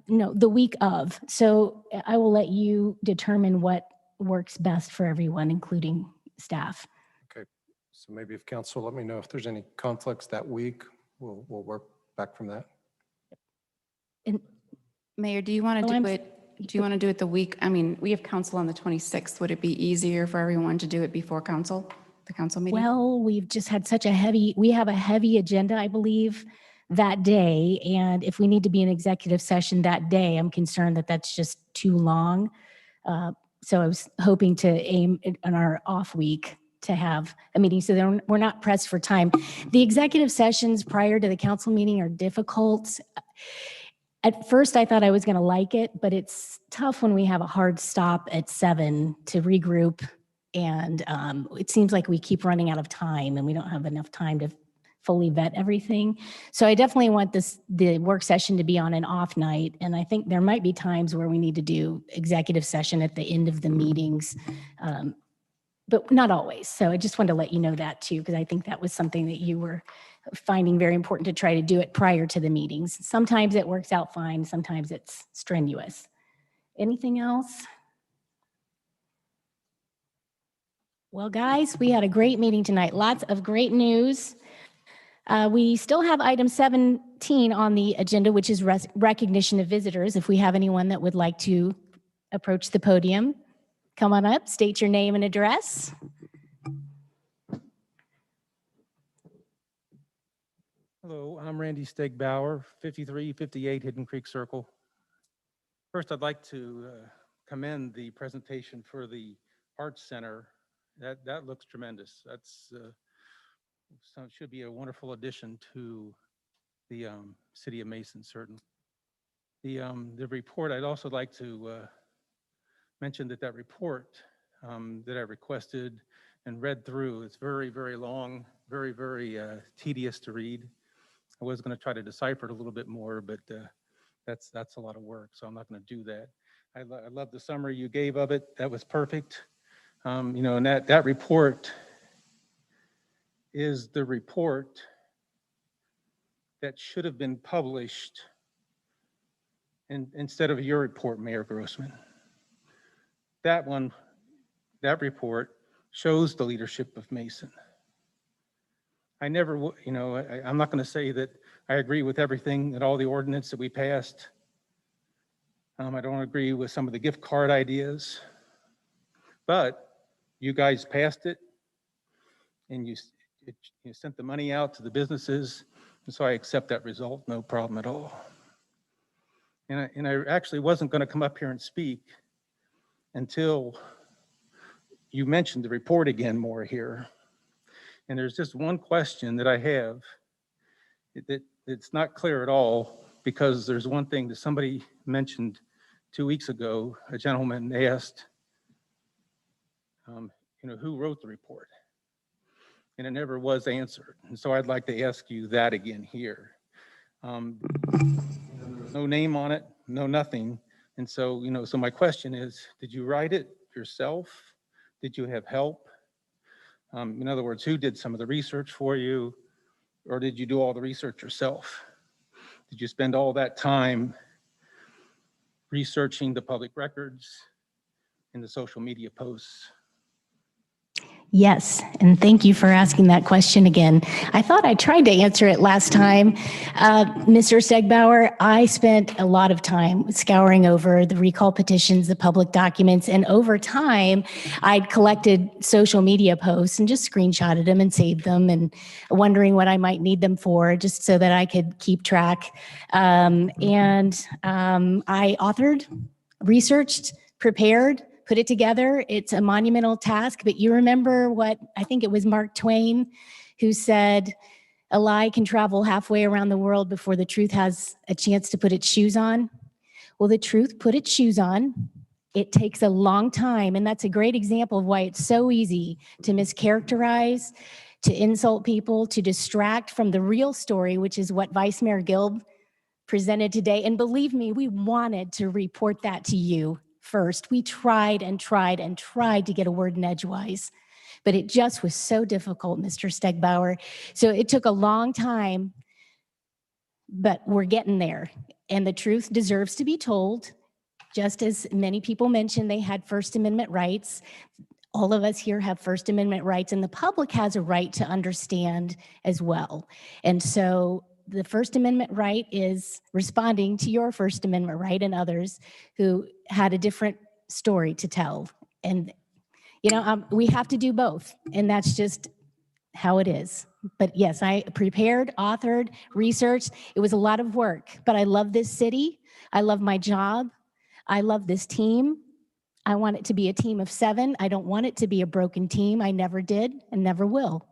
No, the week of. So I will let you determine what works best for everyone, including staff. Okay, so maybe if council, let me know if there's any conflicts that week, we'll work back from that. And Mayor, do you want to Oh, do it? Do you want to do it the week? I mean, we have council on the 26th. Would it be easier for everyone to do it before council, the council meeting? well, we've just had such a we have a heavy agenda, I believe, that day. And if we need to be in executive session that day, I'm concerned that that's just too long. So I was hoping to aim on our off week to have a meeting so that we're not pressed for time. The executive sessions prior to the council meeting are difficult. At first, I thought I was going to like it, but it's tough when we have a hard stop at 7 to regroup. And it seems like we keep running out of time and we don't have enough time to fully vet everything. So I definitely want the work session to be on an off night. And I think there might be times where we need to do executive session at the end of the meetings, but not always. So I just wanted to let you know that too, because I think that was something that you were finding very important to try to do it prior to the meetings. Sometimes it works out fine. Sometimes it's strenuous. Anything else? Well, guys, we had a great meeting tonight. Lots of great news. We still have item 17 on the agenda, which is recognition of visitors. If we have anyone that would like to approach the podium, come on up, state your name and address. Hello, I'm Randy Stegbauer, 5358 Hidden Creek Circle. First, I'd like to commend the presentation for the Arts Center. That looks tremendous. That's so it should be a wonderful addition to the city of Mason, certainly. The report, I'd also like to mention that report that I requested and read through, it's very, very long, very, very tedious to read. I was going to try to decipher it a little bit more, but that's a lot of work, so I'm not going to do that. I love the summary you gave of it. That was perfect. You know, and that report is the report that should have been published instead of your report, Mayor Grossman. That report shows the leadership of Mason. I never, you know, I'm not going to say that I agree with everything that all the ordinance that we passed. I don't agree with some of the gift card ideas, but you guys passed it and you sent the money out to the businesses. And so I accept that result, no problem at all. And I actually wasn't going to come up here and speak until you mentioned the report again more here. And there's just one question that I have it's not clear at all, because there's one thing that somebody mentioned 2 weeks ago. A gentleman asked, you know, who wrote the report? And it never was answered. And so I'd like to ask you that again here. No name on it, no nothing. And so, you know, so my question is, did you write it yourself? Did you have help? In other words, who did some of the research for you? Or did you do all the research yourself? Did you spend all that time researching the public records and the social media posts? Yes, and thank you for asking that question again. I thought I tried to answer it last time. Mr. Stegbauer, I spent a lot of time scouring over the recall petitions, the public documents, and over time, I'd collected social media posts and just screenshotted them and saved them and wondering what I might need them for, just so that I could keep track. I authored, researched, prepared, put it together. It's a monumental task, but you remember what, I think it was Mark Twain who said, a lie can travel halfway around the world before the truth has a chance to put its shoes on. Well, the truth put its shoes on. It takes a long time, and that's a great example of why it's so easy to mischaracterize, to insult people, to distract from the real story, which is what Vice Mayor Gilb presented today. And believe me, we wanted to report that to you first. We tried and tried and tried to get a word in edgewise, but it just was so difficult, Mr. Stegbauer. So it took a long time, but we're getting there. And the truth deserves to be told. Just as many people mentioned, they had First Amendment rights. All of us here have First Amendment rights, and the public has a right to understand as well. And so the First Amendment right is responding to your First Amendment right and others who had a different story to tell. And, you know, we have to do both, and that's just how it is. But yes, I prepared, authored, researched. It was a lot of work, but I love this city. I love my job. I love this team. I want it to be a team of 7. I don't want it to be a broken team. I never did and never will.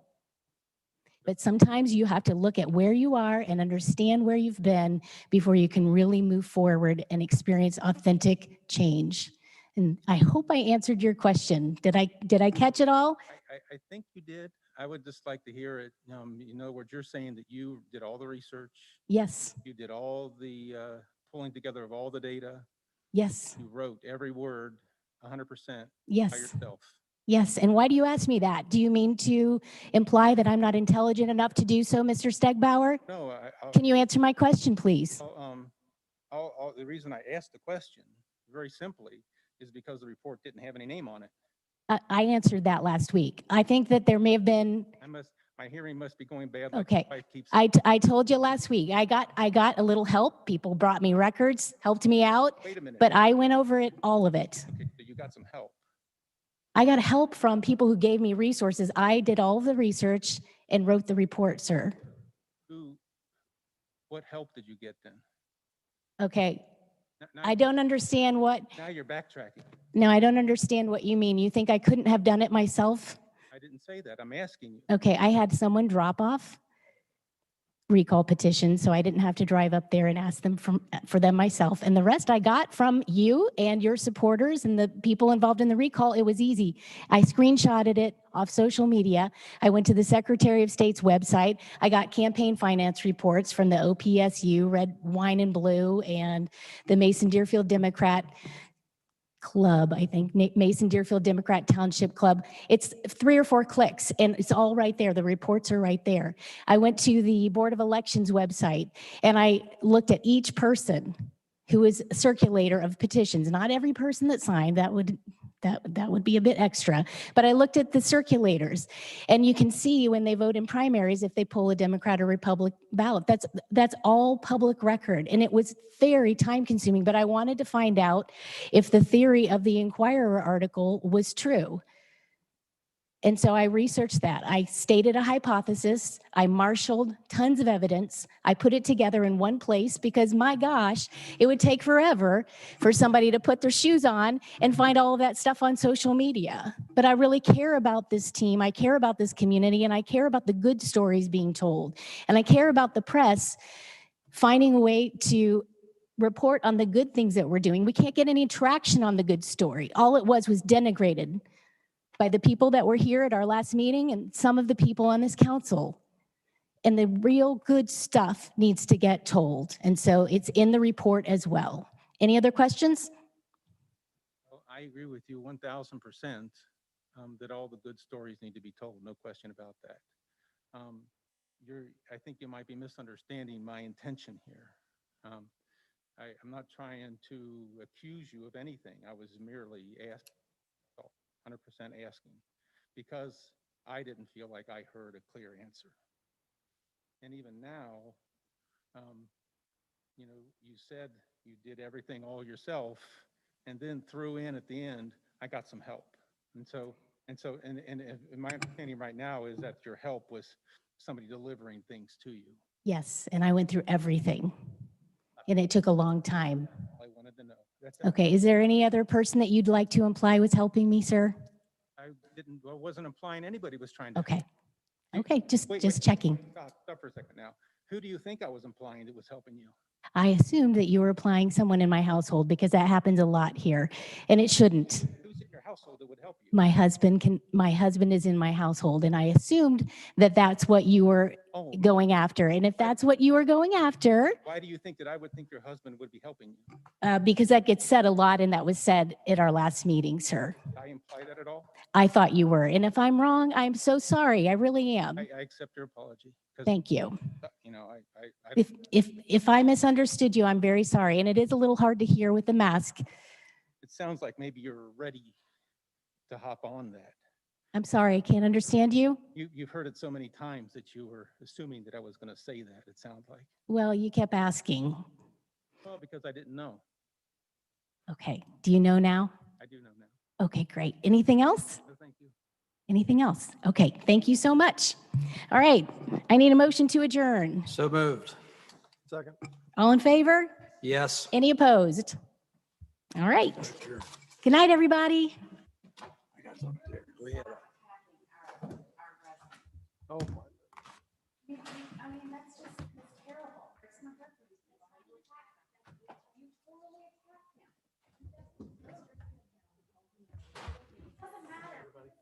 But sometimes you have to look at where you are and understand where you've been before you can really move forward and experience authentic change. And I hope I answered your question. Did I catch it all? I think you did. I would just like to hear it. You know, what you're saying, that you did all the research. Yes. You did all the pulling together of all the data. Yes. You wrote every word 100% Yes. by yourself. Yes. And why do you ask me that? Do you mean to imply that I'm not intelligent enough to do so, Mr. Stegbauer? No, Can you answer my question, please? the reason I asked the question, very simply, is because the report didn't have any name on it. I answered that last week. I think that there may have been. My hearing must be going bad. Like Okay. my wife keeps I told you last week. I got a little help. People brought me records, helped me out. Wait a minute. But I went over it, all of it. Okay, so you got some help. I got help from people who gave me resources. I did all of the research and wrote the report, sir. What help did you get then? Okay. Now I don't understand what. Now you're backtracking. No, I don't understand what you mean. You think I couldn't have done it myself? I didn't say that. I'm asking you. Okay, I had someone drop off recall petitions, so I didn't have to drive up there and ask them for them myself. And the rest I got from you and your supporters and the people involved in the recall. It was easy. I screenshotted it off social media. I went to the Secretary of State's website. I got campaign finance reports from the OPSU, Red, Wine and Blue, and the Mason Deerfield Democrat Club, I think, Mason Deerfield Democrat Township Club. It's 3 or 4 clicks, and it's all right there. The reports are right there. I went to the Board of Elections website, and I looked at each person who is a circulator of petitions. Not every person that signed, that would be a bit extra, but I looked at the circulators, and you can see when they vote in primaries if they pull a Democrat or Republican ballot. That's all public record, and it was very time consuming, but I wanted to find out if the theory of the Inquirer article was true. And so I researched that. I stated a hypothesis. I marshaled tons of evidence. I put it together in one place because, my gosh, it would take forever for somebody to put their shoes on and find all of that stuff on social media. But I really care about this team. I care about this community, and I care about the good stories being told. And I care about the press finding a way to report on the good things that we're doing. We can't get any traction on the good story. All it was denigrated by the people that were here at our last meeting and some of the people on this council. And the real good stuff needs to get told. And so it's in the report as well. Any other questions? Well, I agree with you 1,000% that all the good stories need to be told. No question about that. I think you might be misunderstanding my intention here. I'm not trying to accuse you of anything. I was merely asking. 100% asking, because I didn't feel like I heard a clear answer. And even now, you know, you said you did everything all yourself, and then threw in at the end, I got some help. And my understanding right now is that your help was somebody delivering things to you. Yes, and I went through everything, and it took a long time. I wanted to know. That's, Okay, is there any other person that you'd like to imply was helping me, sir? I wasn't implying anybody was trying to. Okay. You- Okay, just wait, checking. Stop for a second now. Who do you think I was implying that was helping you? I assumed that you were applying someone in my household because that happens a lot here, and it shouldn't. Who's in your household that would help you? My husband is in my household, and I assumed that that's what you were Oh, going after. And if that's what you were going after, why do you think that I would think your husband would be helping you? because that gets said a lot, and that was said at our last meeting, sir. Did I imply that at all? I thought you were, and if I'm wrong, I'm so sorry. I really am. I accept your apology. 'Cause, Thank you. You know, I If I misunderstood you, I'm very sorry, and it is a little hard to hear with the mask. it sounds like maybe you're ready to hop on that. I'm sorry, I can't understand you. You've heard it so many times that you were assuming that I was going to say that, it sounds like. Well, you kept asking. Well, because I didn't know. Okay, do you know now? I do know now. Okay, great. Anything else? So thank you. Anything else? Okay, thank you so much. All right, I need a motion to adjourn. So moved. Second. All in favor? Yes. Any opposed? All right. Good night, everybody. Oh, my.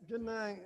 Good night.